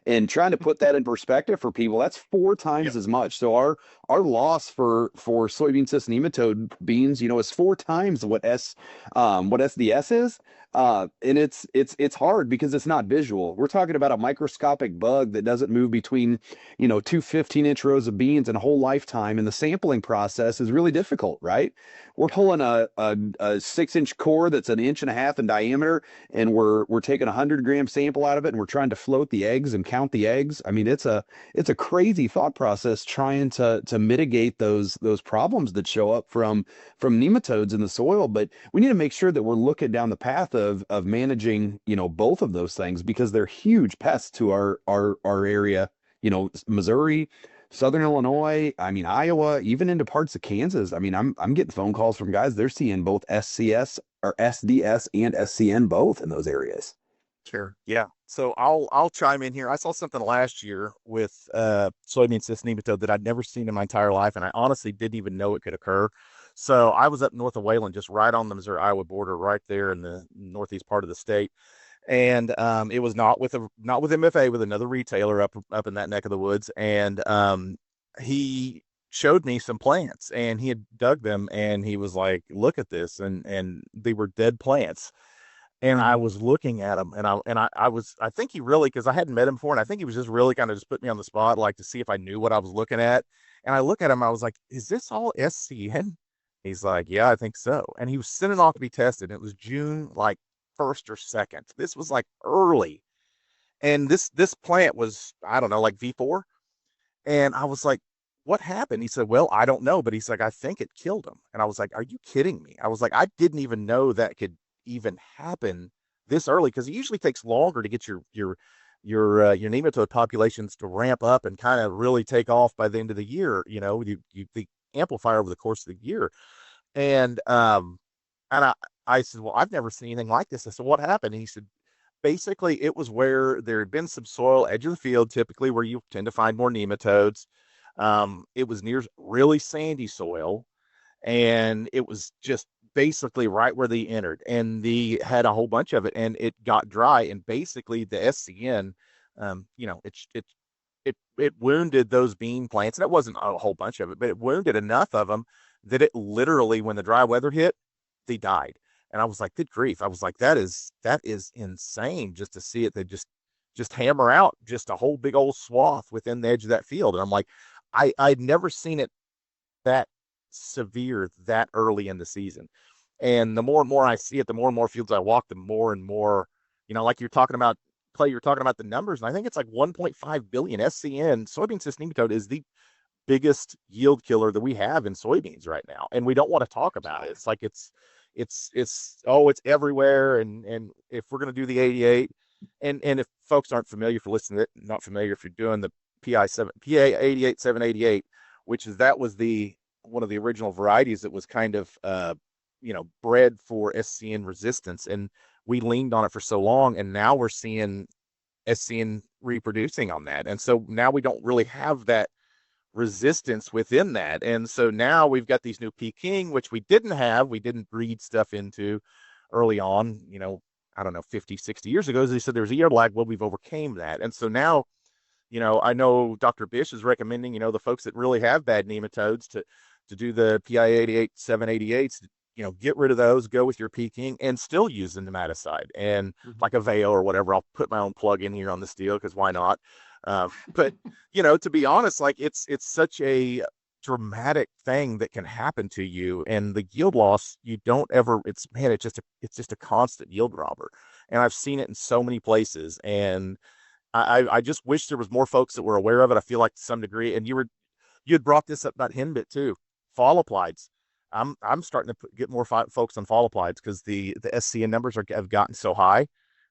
And trying to put that in perspective for people, that's 4 times as much. So our loss for soybean cyst nematode beans, is 4 times what SDS is. And it's hard because it's not visual. We're talking about a microscopic bug that doesn't move between, two 15-inch rows of beans in a whole lifetime. And the sampling process is really difficult, right? We're pulling a 6-inch core that's an inch and a half in diameter, and we're taking 100-gram sample out of it, and we're trying to float the eggs and count the eggs. I mean, it's a crazy thought process trying to mitigate those problems that show up from nematodes in the soil. But we need to make sure that we're looking down the path of managing, both of those things, because they're huge pests to our area, Missouri, Southern Illinois, I mean, Iowa, even into parts of Kansas. I mean, I'm getting phone calls from guys, they're seeing both SCS or SDS and SCN both in those areas. Sure. Yeah. So I'll chime in here. I saw something last year with soybean cyst nematode that I'd never seen in my entire life, and I honestly didn't even know it could occur. So I was up north of Wayland, just right on the Missouri-Iowa border, right there in the northeast part of the state. And it was not with MFA, with another retailer up in that neck of the woods. And he showed me some plants, and he had dug them, and he was like, "Look at this," and they were dead plants. And I was looking at him, and I think he really, because I hadn't met him before, and I think he was just really kind of just put me on the spot, like to see if I knew what I was looking at. And I look at him, I was like, "Is this all SCN?" He's like, "Yeah, I think so." And he was sending off to be tested. It was June like 1st or 2nd. This was like early, and this plant was, I don't know, like V4. And I was like, "What happened?" He said, "Well, I don't know," but he's like, "I think it killed him." And I was like, "Are you kidding me?" I was like, "I didn't even know that could even happen this early," because it usually takes longer to get your nematode populations to ramp up and kind of really take off by the end of the year. You the amplifier over the course of the year. And I said, "Well, I've never seen anything like this." I said, "What happened?" And he said, basically, it was where there had been some soil, edge of the field, typically where you tend to find more nematodes. It was near really sandy soil, and it was just basically right where they entered, and they had a whole bunch of it, and it got dry, and basically the SCN, it wounded those bean plants, and it wasn't a whole bunch of it, but it wounded enough of them that it literally, when the dry weather hit, they died. And I was like, "Good grief!" I was like, "That is insane," just to see it. They just hammer out just a whole big old swath within the edge of that field, and I'm like, I'd never seen it that severe that early in the season. And the more and more I see it, the more and more fields I walk, the more and more, like you're talking about, Clay, you're talking about the numbers, and I think it's like 1.5 billion SCN. Soybean cyst nematode is the biggest yield killer that we have in soybeans right now, and we don't want to talk about it. It's like it's everywhere. And if we're going to do the 88, and if folks aren't familiar, for listening, not familiar, if you're doing the PA 88 788, that was one of the original varieties that was kind of bred for SCN resistance, and we leaned on it for so long, and now we're seeing SCN reproducing on that, and so now we don't really have that resistance within that. And so now we've got these new Peking, which we didn't breed stuff into early on, I don't know, 50, 60 years ago. As they said, there was a year lag. Well, we've overcame that. And so now, I know Dr. Bish is recommending, the folks that really have bad nematodes to do the PI 88, 788s, get rid of those, go with your Peking, and still use the nematicide, and like a Veo or whatever. I'll put my own plug in here on this deal, because why not? But to be honest, like it's such a dramatic thing that can happen to you, and the yield loss, you don't ever, it's just a constant yield robber. And I've seen it in so many places, and I just wish there was more folks that were aware of it. I feel like to some degree, and you had brought this up about henbit too, fall applieds. I'm starting to get more folks on fall applieds, because the SCN numbers have gotten so high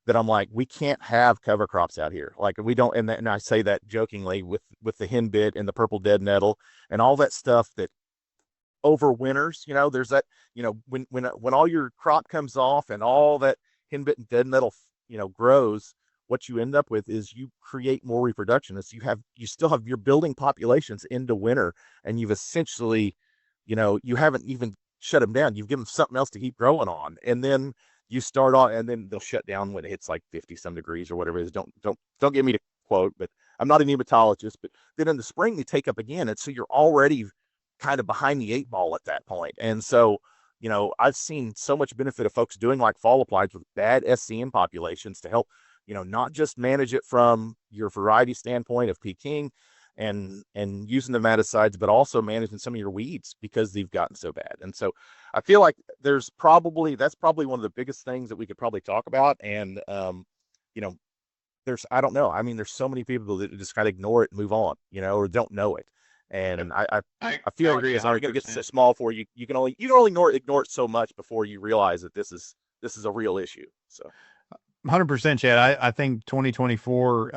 that I'm like, we can't have cover crops out here. Like, we don't, and I say that jokingly, with the henbit and the purple dead nettle and all that stuff that overwinters. There's that, when all your crop comes off and all that henbit and dead nettle, grows, what you end up with is you create more reproduction. As you still have your building populations into winter, and you've essentially, you haven't even shut them down. You've given them something else to keep growing on, and then you start on, and then they'll shut down when it hits like 50 some degrees or whatever it is. Don't get me to quote, but I'm not a nematologist. But then in the spring they take up again, and so you're already kind of behind the 8 ball at that point. And so I've seen so much benefit of folks doing like fall applies with bad SCN populations to help, not just manage it from your variety standpoint of peaking and using the nematicides, but also managing some of your weeds because they've gotten so bad. And so I feel like that's probably one of the biggest things that we could probably talk about. And, I don't know. I mean, there's so many people that just kind of ignore it and move on, or don't know it. And I feel like as it gets so small for you, you can only ignore it so much before you realize that this is a real issue. So 100%, Chad. I think 2024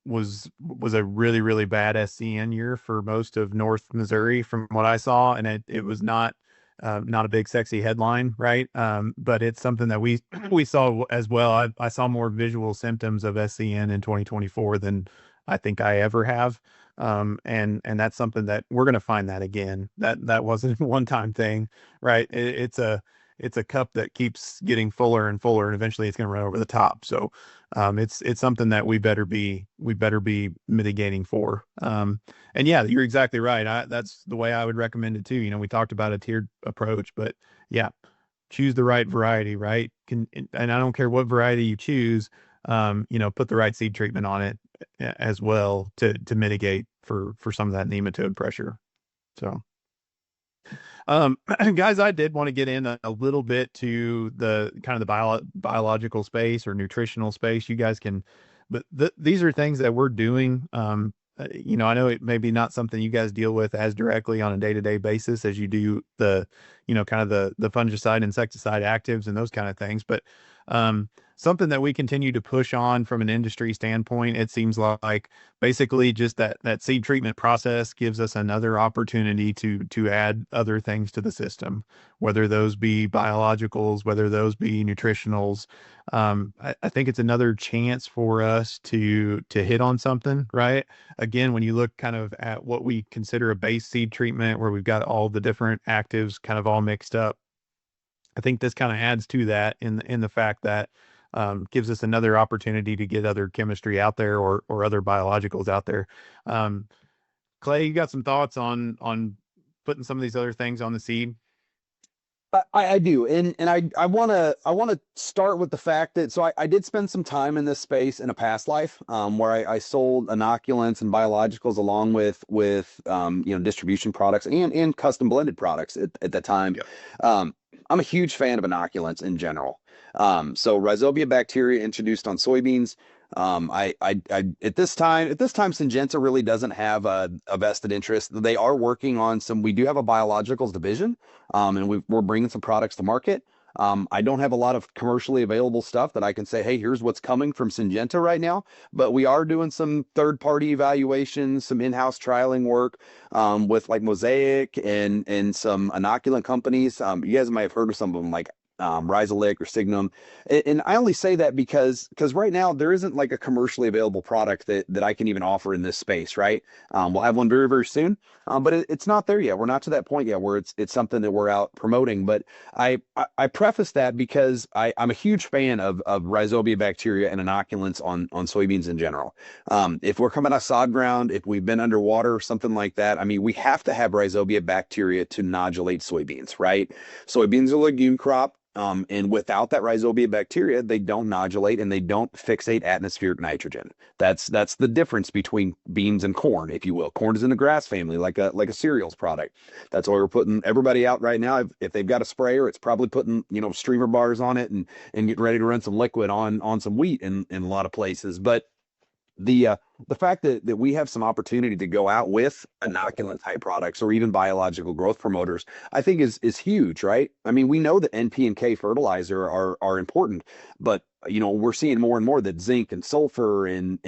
was a really, really bad SCN year for most of North Missouri from what I saw, and it was not a big sexy headline, right? But it's something that we saw as well. I saw more visual symptoms of SCN in 2024 than I think I ever have. And that's something that we're going to find that again. That wasn't a one-time thing, right? It's a cup that keeps getting fuller and fuller, and eventually it's going to run over the top. So, it's something that we better be mitigating for. And yeah, you're exactly right. That's the way I would recommend it too. We talked about a tiered approach, but yeah, choose the right variety, right? And I don't care what variety you choose, put the right seed treatment on it as well to mitigate for some of that nematode pressure. So, guys, I did want to get in a little bit to the kind of the biological space or nutritional space. You guys can, but these are things that we're doing. I know it may be not something you guys deal with as directly on a day-to-day basis as you do the, kind of the fungicide, insecticide actives and those kind of things. But something that we continue to push on from an industry standpoint, it seems like basically just that seed treatment process gives us another opportunity to add other things to the system, whether those be biologicals, whether those be nutritionals. I think it's another chance for us to hit on something, right? Again, when you look kind of at what we consider a base seed treatment where we've got all the different actives kind of all mixed up, I think this kind of adds to that in the fact that gives us another opportunity to get other chemistry out there or other biologicals out there. Clay, you got some thoughts on putting some of these other things on the seed? I do, and I want to start with the fact that I did spend some time in this space in a past life, where I sold inoculants and biologicals along with distribution products and custom blended products at that time. Yep. I'm a huge fan of inoculants in general. So Rhizobia bacteria introduced on soybeans. I at this time Syngenta really doesn't have a vested interest. They are working on we do have a biologicals division, and we're bringing some products to market. I don't have a lot of commercially available stuff that I can say, hey, here's what's coming from Syngenta right now, but we are doing some third-party evaluations, some in-house trialing work, with like Mosaic and some inoculant companies. You guys might have heard of some of them, like Rhizolic or Signum. And I only say that because right now there isn't like a commercially available product that I can even offer in this space, right? We'll have one very, very soon, but it's not there yet. We're not to that point yet where it's something that we're out promoting. But I preface that because I'm a huge fan of Rhizobia bacteria and inoculants on soybeans in general. If we're coming out sod ground, if we've been underwater or something like that, I mean, we have to have Rhizobia bacteria to nodulate soybeans, right? Soybeans are a legume crop. And without that Rhizobia bacteria, they don't nodulate and they don't fixate atmospheric nitrogen. That's the difference between beans and corn, if you will. Corn is in the grass family, like a cereals product. That's why we're putting everybody out right now. If they've got a sprayer, it's probably putting streamer bars on it and getting ready to run some liquid on some wheat in a lot of places. But the fact that we have some opportunity to go out with inoculant type products or even biological growth promoters, I think is huge, right? I mean, we know that NP and K fertilizer are important, but we're seeing more and more that zinc and sulfur and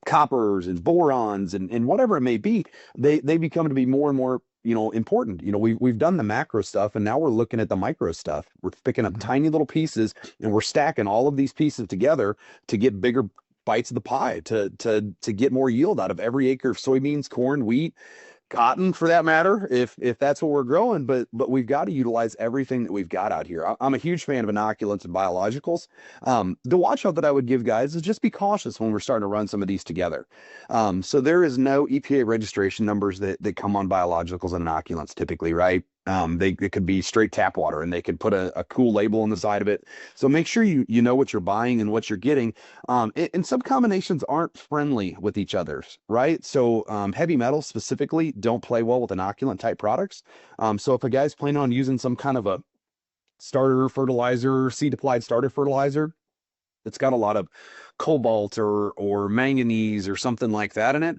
coppers and borons and whatever it may be, they become to be more and more important. We've done the macro stuff and now we're looking at the micro stuff. We're picking up tiny little pieces and we're stacking all of these pieces together to get bigger bites of the pie, to get more yield out of every acre of soybeans, corn, wheat, cotton, for that matter, if that's what we're growing. But we've got to utilize everything that we've got out here. I'm a huge fan of inoculants and biologicals. The watch out that I would give guys is just be cautious when we're starting to run some of these together. So there is no EPA registration numbers that come on biologicals and inoculants typically, right? It could be straight tap water, and they could put a cool label on the side of it. So make sure you know what you're buying and what you're getting. And some combinations aren't friendly with each other's, right? So heavy metals specifically don't play well with inoculant type products. So if a guy's planning on using some kind of a starter fertilizer, seed applied starter fertilizer, that's got a lot of cobalt or manganese or something like that in it,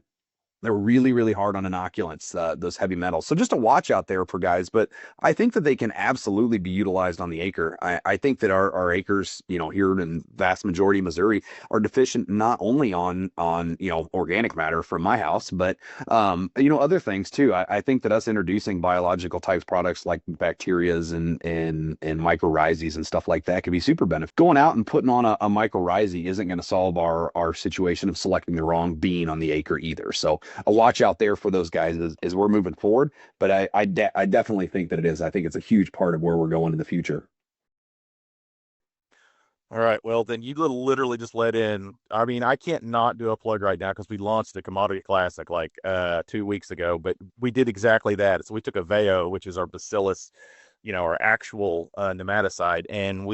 they're really, really hard on inoculants, those heavy metals. So just a watch out there for guys, but I think that they can absolutely be utilized on the acre. I think that our acres, here in vast majority of Missouri are deficient not only on organic matter from my house, but other things too. I think that us introducing biological types products like bacterias and mycorrhizas and stuff like that could be super beneficial. Going out and putting on a mycorrhizae isn't going to solve our situation of selecting the wrong bean on the acre either. So a watch out there for those guys as we're moving forward. But I definitely think that it is. I think it's a huge part of where we're going in the future. All right. Well, then you literally just let in. I mean, I can't not do a plug right now because we launched a commodity classic like 2 weeks ago, but we did exactly that. So we took a Veo, which is our bacillus, our actual nematicide, and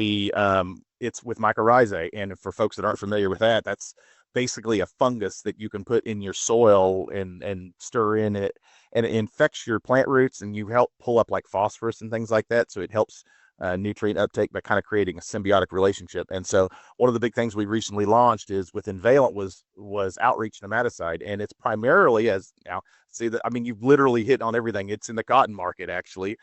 it's with mycorrhizae. And for folks that aren't familiar with that, that's basically a fungus that you can put in your soil and stir in it, and it infects your plant roots, and you help pull up like phosphorus and things like that. So it helps nutrient uptake by kind of creating a symbiotic relationship. And so one of the big things we recently launched is within Valent was outreach nematicide, and it's primarily as now see that I mean you've literally hit on everything. It's in the cotton market actually.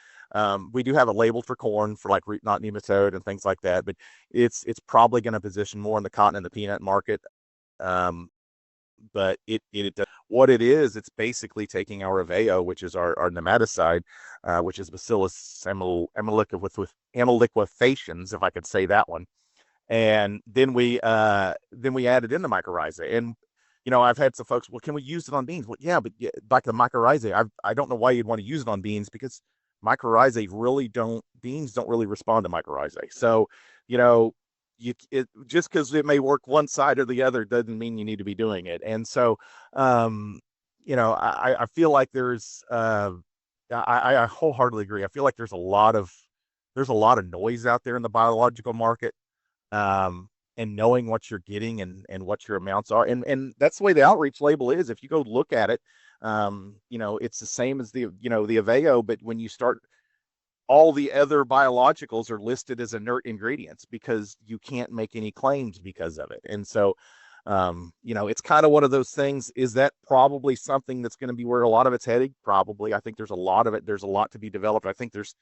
We do have a label for corn for like root knot nematode and things like that, but it's probably going to position more in the cotton and the peanut market. But it does what it is. It's basically taking our Aveo, which is our nematicide, which is Bacillus amyliquafaciens, if I could say that one. And then we added in the mycorrhizae. And I've had some folks, well, can we use it on beans? Well, yeah, but like the mycorrhizae, I don't know why you'd want to use it on beans because beans don't really respond to mycorrhizae. So, just because it may work one side or the other doesn't mean you need to be doing it. And so, I feel like I wholeheartedly agree. I feel like there's a lot of noise out there in the biological market, and knowing what you're getting and what your amounts are. And that's the way the outreach label is. If you go look at it, it's the same as the Aveo, but when you start, all the other biologicals are listed as inert ingredients because you can't make any claims because of it. And so, it's kind of one of those things. Is that probably something that's going to be where a lot of it's heading? Probably. I think there's a lot of it. There's a lot to be developed. I think there's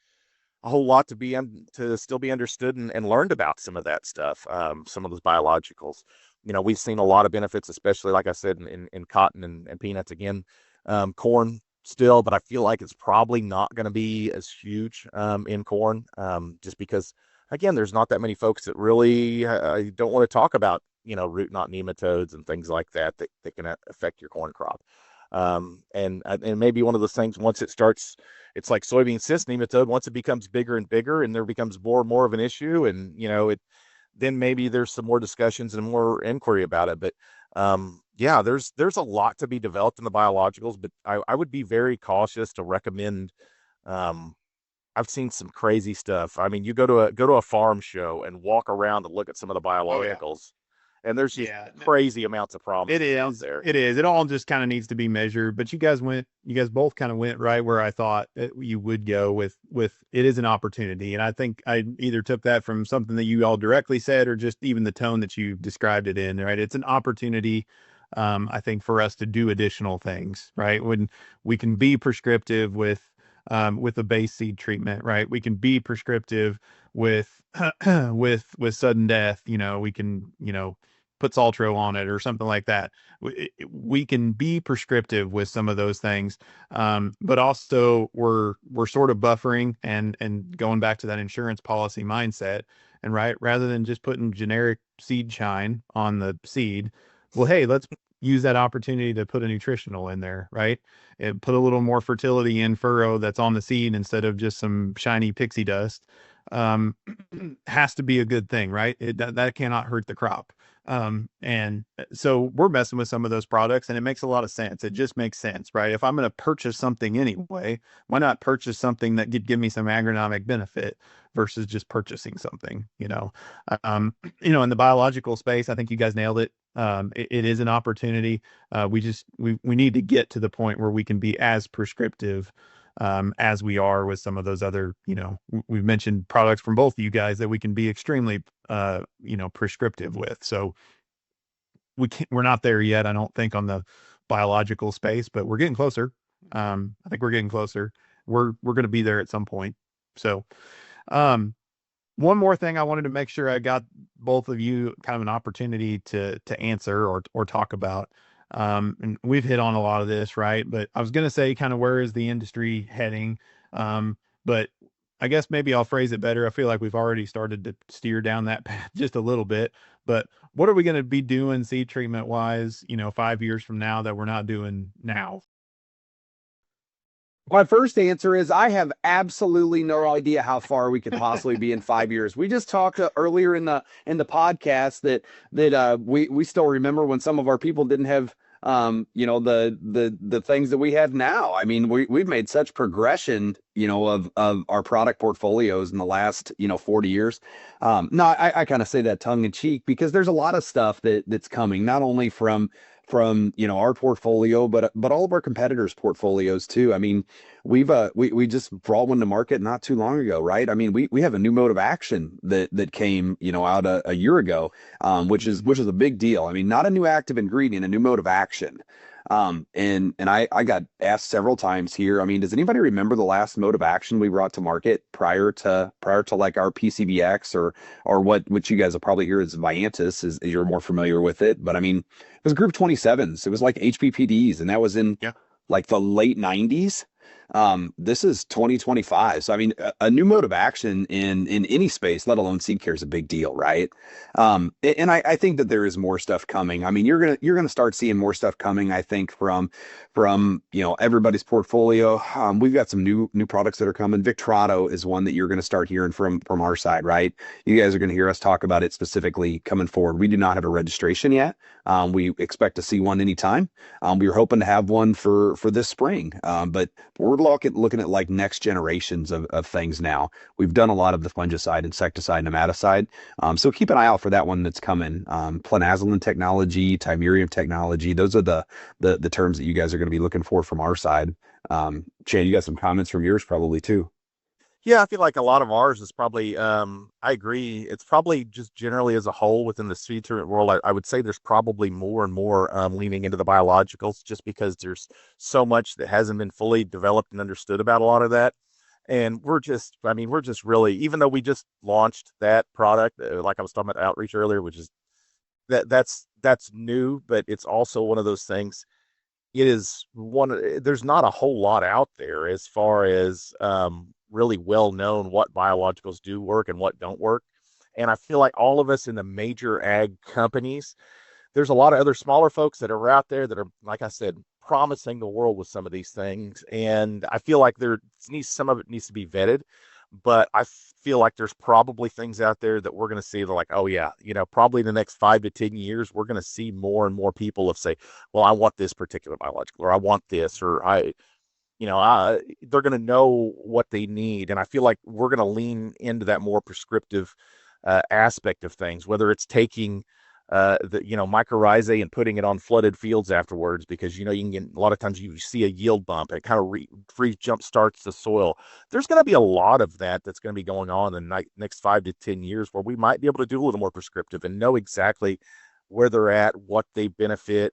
a whole lot to still be understood and learned about some of that stuff. Some of those biologicals, we've seen a lot of benefits, especially like I said, in cotton and peanuts again, corn still, but I feel like it's probably not going to be as huge in corn, just because again, there's not that many folks that really don't want to talk about root knot nematodes and things like that can affect your corn crop. And maybe one of those things, once it starts, it's like soybean cyst nematode. Once it becomes bigger and bigger, and there becomes more and more of an issue, and then maybe there's some more discussions and more inquiry about it. But yeah, there's a lot to be developed in the biologicals, but I would be very cautious to recommend. I've seen some crazy stuff. I mean, you go to a farm show and walk around and look at some of the biologicals. And there's just crazy amounts of problems. Out there. It is. It all just kind of needs to be measured. But you guys both kind of went right where I thought you would go with it is an opportunity. And I think I either took that from something that you all directly said or just even the tone that you described it in, right? It's an opportunity, I think, for us to do additional things, right? When we can be prescriptive with a base seed treatment, right? We can be prescriptive with with sudden death. We can put Saltro on it or something like that. We can be prescriptive with some of those things, but also we're sort of buffering and going back to that insurance policy mindset. And right, rather than just putting generic seed shine on the seed, well, hey, let's use that opportunity to put a nutritional in there, right? And put a little more fertility in furrow that's on the seed instead of just some shiny pixie dust. um, has to be a good thing, right? That cannot hurt the crop. And so we're messing with some of those products, and it makes a lot of sense. It just makes sense, right? If I'm going to purchase something anyway, why not purchase something that could give me some agronomic benefit versus just purchasing something, in the biological space, I think you guys nailed it. It is an opportunity. We need to get to the point where we can be as prescriptive as we are with some of those other, we've mentioned products from both of you guys that we can be extremely, prescriptive with. So we're not there yet, I don't think, on the biological space, but we're getting closer. I think we're getting closer. We're going to be there at some point. So, one more thing I wanted to make sure I got both of you kind of an opportunity to answer or talk about. And we've hit on a lot of this, right? But I was going to say kind of where is the industry heading? But I guess maybe I'll phrase it better. I feel like we've already started to steer down that path just a little bit. But what are we going to be doing seed treatment wise, 5 years from now that we're not doing now? My first answer is I have absolutely no idea how far we could possibly be in 5 years. We just talked earlier in the podcast that we still remember when some of our people didn't have the things that we have now. I mean, we've made such progression, of our product portfolios in the last 40 years. No, I kind of say that tongue in cheek because there's a lot of stuff that's coming, not only from our portfolio, but all of our competitors' portfolios too. I mean, we just brought one to market not too long ago, right? I mean, we have a new mode of action that came out a year ago, which is a big deal. I mean, not a new active ingredient, a new mode of action. And I got asked several times here. I mean, does anybody remember the last mode of action we brought to market prior to like our PCBX or what you guys will probably hear as Viantis, as you're more familiar with it. But I mean, it was Group 27s. It was like HPPDs, and that was in like the late 90s. This is 2025. So, I mean, a new mode of action in any space, let alone seed care, is a big deal, right? And I think that there is more stuff coming. I mean, you're gonna start seeing more stuff coming, I think, from everybody's portfolio. We've got some new products that are coming. Victrato is one that you're gonna start hearing from our side, right? You guys are gonna hear us talk about it specifically coming forward. We do not have a registration yet. We expect to see one anytime. We were hoping to have one for this spring, but we're looking at like next generations of things now. We've done a lot of the fungicide, insecticide, nematocide. So keep an eye out for that one that's coming. Planazoline technology, Timerium technology. Those are the terms that you guys are going to be looking for from our side. Chan, you got some comments from yours probably too. Yeah, I feel like a lot of ours is probably, I agree. It's probably just generally as a whole within the seed treatment world. I would say there's probably more and more leaning into the biologicals just because there's so much that hasn't been fully developed and understood about a lot of that. And we're just really, even though we just launched that product, like I was talking about outreach earlier, which is that's new, but it's also one of those things. There's not a whole lot out there as far as really well known what biologicals do work and what don't work. And I feel like all of us in the major ag companies, there's a lot of other smaller folks that are out there that are, like I said, promising the world with some of these things. And I feel like some of it needs to be vetted, but I feel like there's probably things out there that we're going to see. They're like, oh yeah, probably in the next 5 to 10 years, we're going to see more and more people say, well, I want this particular biological, or I want this, or they're going to know what they need. And I feel like we're going to lean into that more prescriptive aspect of things, whether it's taking mycorrhizae and putting it on flooded fields afterwards, because you can get, a lot of times you see a yield bump and it kind of free jump starts the soil. There's going to be a lot of that's going to be going on in the next 5 to 10 years where we might be able to do a little more prescriptive and know exactly where they're at, what they benefit,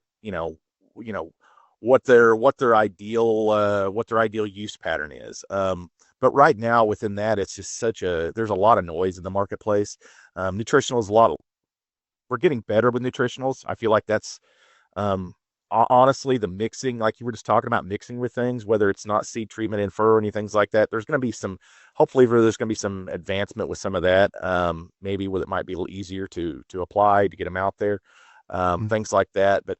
what their ideal use pattern is. But right now within that, it's just there's a lot of noise in the marketplace. Nutritional is we're getting better with nutritionals. I feel like that's honestly the mixing, like you were just talking about, mixing with things, whether it's not seed treatment in fur or anything like that. There's going to be hopefully there's going to be some advancement with some of that. Maybe it might be a little easier to apply to get them out there, things like that. But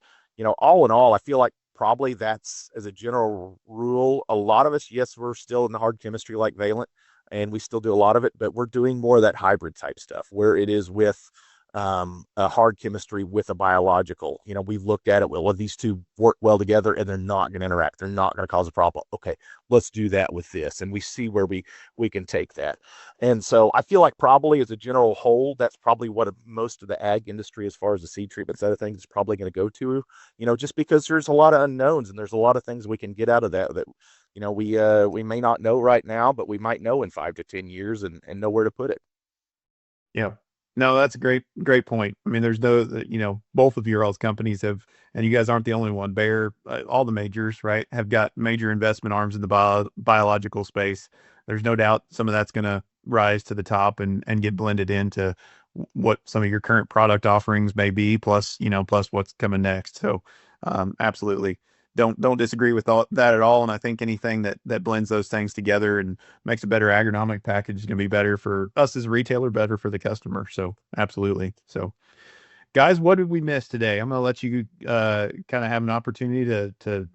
all in all, I feel like probably that's, as a general rule, a lot of us, yes, we're still in the hard chemistry like Valent. and we still do a lot of it, but we're doing more of that hybrid type stuff where it is with a hard chemistry with a biological. We've looked at it. Well, these two work well together and they're not going to interact. They're not going to cause a problem. Okay, let's do that with this. And we see where we can take that. And so I feel like probably as a general whole, that's probably what most of the ag industry, as far as the seed treatment side of things, is probably going to go to, just because there's a lot of unknowns and there's a lot of things we can get out of that we may not know right now, but we might know in 5 to 10 years and know where to put it. Yeah. No, that's a great point. I mean, there's both of your all's companies have, and you guys aren't the only one. Bayer, all the majors, right, have got major investment arms in the biological space. There's no doubt some of that's going to rise to the top and get blended into what some of your current product offerings may be, plus what's coming next. So, absolutely. Don't disagree with that at all. And I think anything that blends those things together and makes a better agronomic package is going to be better for us as a retailer, better for the customer. So absolutely. So guys, what did we miss today? I'm going to let you kind of have an opportunity to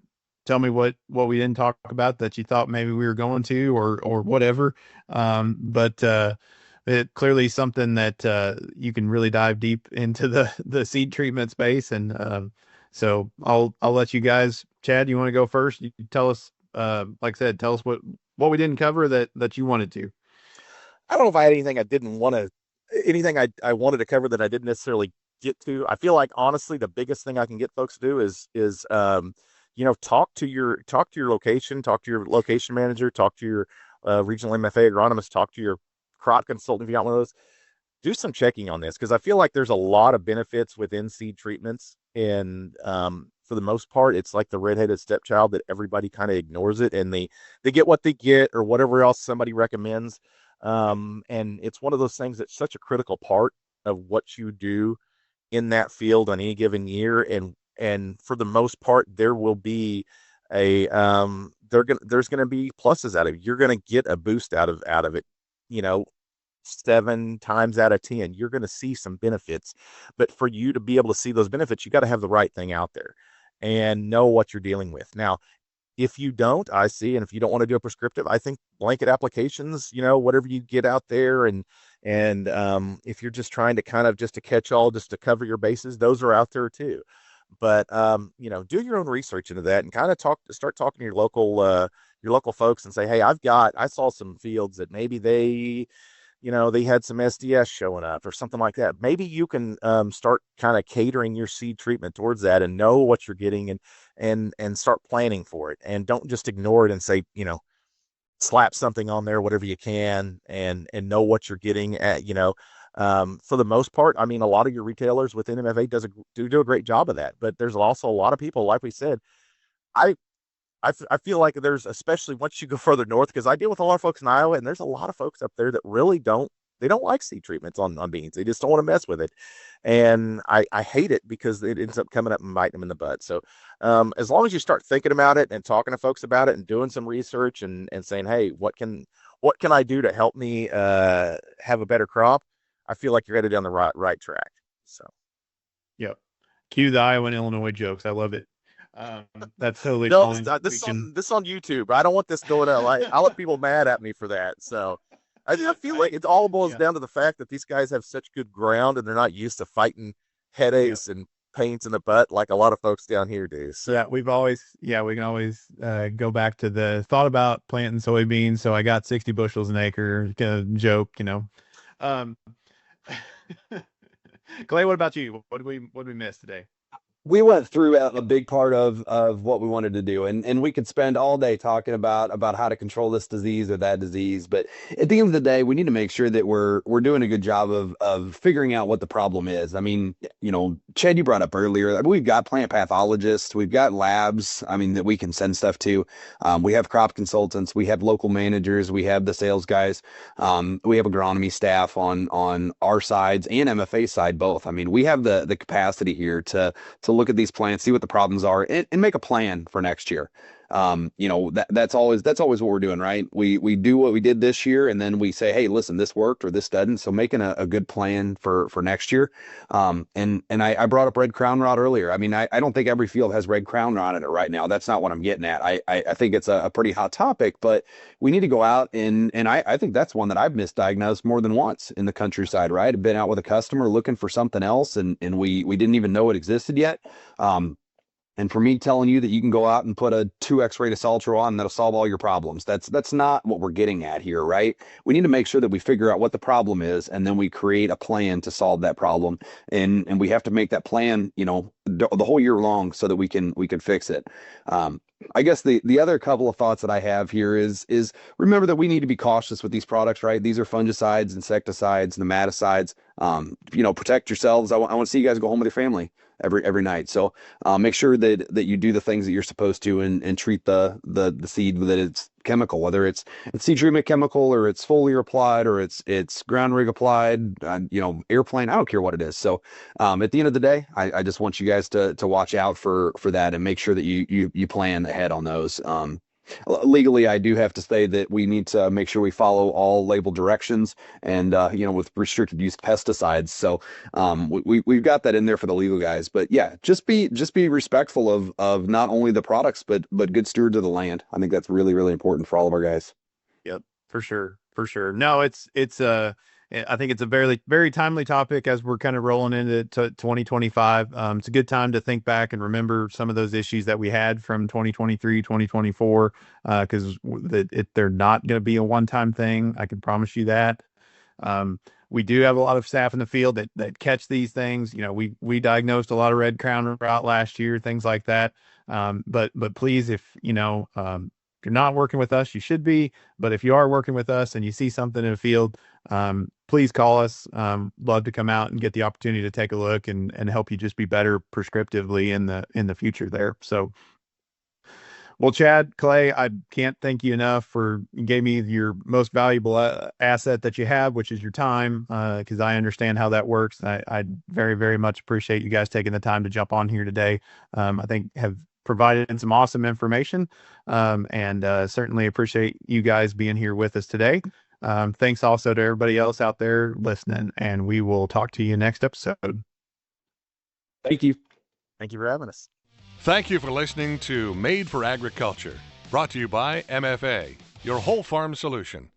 tell me what we didn't talk about that you thought maybe we were going to, or whatever. But it clearly something that you can really dive deep into the seed treatment space. And so I'll let you guys. Chad, you want to go first? You tell us, like I said, tell us what we didn't cover that you wanted to. I don't know if I had anything I wanted to cover that I didn't necessarily get to. I feel like honestly, the biggest thing I can get folks to do is talk to your location, talk to your location manager, talk to your regional MFA agronomist, talk to your crop consultant if you got one of those. Do some checking on this, because I feel like there's a lot of benefits within seed treatments, and for the most part, it's like the redheaded stepchild that everybody kind of ignores it, and they get what they get or whatever else somebody recommends. And it's one of those things that's such a critical part of what you do in that field on any given year. And for the most part, there will be there's going to be pluses out of it. You're going to get a boost out of it. 7 times out of 10, you're going to see some benefits. But for you to be able to see those benefits, you got to have the right thing out there and know what you're dealing with. Now, if you don't, and if you don't want to do a prescriptive, I think blanket applications, whatever you get out there, and if you're just trying to kind of just to catch all, just to cover your bases, those are out there too. But do your own research into that and kind of start talking to your local folks and say, hey, I saw some fields that maybe they had some SDS showing up or something like that. Maybe you can start kind of catering your seed treatment towards that and know what you're getting and start planning for it. And don't just ignore it and say, slap something on there, whatever you can, and know what you're getting at, for the most part. I mean, a lot of your retailers within MFA do a great job of that, but there's also a lot of people, like we said, I feel like there's, especially once you go further north, because I deal with a lot of folks in Iowa, and there's a lot of folks up there that really don't like seed treatments on beans. They just don't want to mess with it. And I hate it because it ends up coming up and biting them in the butt. So as long as you start thinking about it and talking to folks about it and doing some research and saying, hey, what can I do to help me have a better crop? I feel like you're headed down the right track. So, yep. Cue the Iowa and Illinois jokes. I love it. That's totally fine. This on YouTube. I don't want this going out. I'll let people mad at me for that. So I feel like it all boils down to the fact that these guys have such good ground and they're not used to fighting headaches and pains in the butt like a lot of folks down here do. So yeah, we can always go back to the thought about planting soybeans. So I got 60 bushels an acre kind of joke, Clay, what about you? What did we miss today? We went through a big part of what we wanted to do, and we could spend all day talking about how to control this disease or that disease. But at the end of the day, we need to make sure that we're doing a good job of figuring out what the problem is. I mean, Chad, you brought up earlier, we've got plant pathologists, we've got labs, that we can send stuff to. We have crop consultants, we have local managers, we have the sales guys, we have agronomy staff on our sides and MFA side both. I mean, we have the capacity here to look at these plants, see what the problems are, and make a plan for next year. That's always what we're doing, right? We do what we did this year, and then we say, hey, listen, this worked or this doesn't. So making a good plan for next year. And I brought up red crown rot earlier. I mean, I don't think every field has red crown rot in it right now. That's not what I'm getting at. I think it's a pretty hot topic, but we need to go out and I think that's one that I've misdiagnosed more than once in the countryside, right? I've been out with a customer looking for something else, and we didn't even know it existed yet. And for me telling you that you can go out and put a 2x rate of saltro on, that'll solve all your problems. That's not what we're getting at here, right? We need to make sure that we figure out what the problem is, and then we create a plan to solve that problem. And we have to make that plan, the whole year long so that we can fix it. I guess the other couple of thoughts that I have here is remember that we need to be cautious with these products, right? These are fungicides, insecticides, nematicides. Protect yourselves. I want to see you guys go home with your family every night. So make sure that you do the things that you're supposed to and treat the seed that it's chemical, whether it's seed treatment chemical or it's foliar applied or it's ground rig applied, airplane. I don't care what it is. So at the end of the day, I just want you guys to watch out for that and make sure that you plan ahead on those. Legally, I do have to say that we need to make sure we follow all label directions and, with restricted use pesticides. So we've got that in there for the legal guys. But yeah, just be respectful of not only the products, but good stewards of the land. I think that's really, really important for all of our guys. Yep, for sure. For sure. No, I think it's a very, very timely topic as we're kind of rolling into 2025. It's a good time to think back and remember some of those issues that we had from 2023, 2024, because they're not going to be a one-time thing. I can promise you that. We do have a lot of staff in the field that catch these things. We diagnosed a lot of red crown rot last year, things like that. But please, if you're not working with us, you should be. But if you are working with us and you see something in a field, please call us. Love to come out and get the opportunity to take a look and help you just be better prescriptively in the future there. So, well, Chad, Clay, I can't thank you enough you gave me your most valuable asset that you have, which is your time, because I understand how that works. I very, very much appreciate you guys taking the time to jump on here today. I think have provided some awesome information, and certainly appreciate you guys being here with us today. Thanks also to everybody else out there listening, and we will talk to you next episode. Thank you. Thank you for having us. Thank you for listening to Made for Agriculture, brought to you by MFA, your whole farm solution.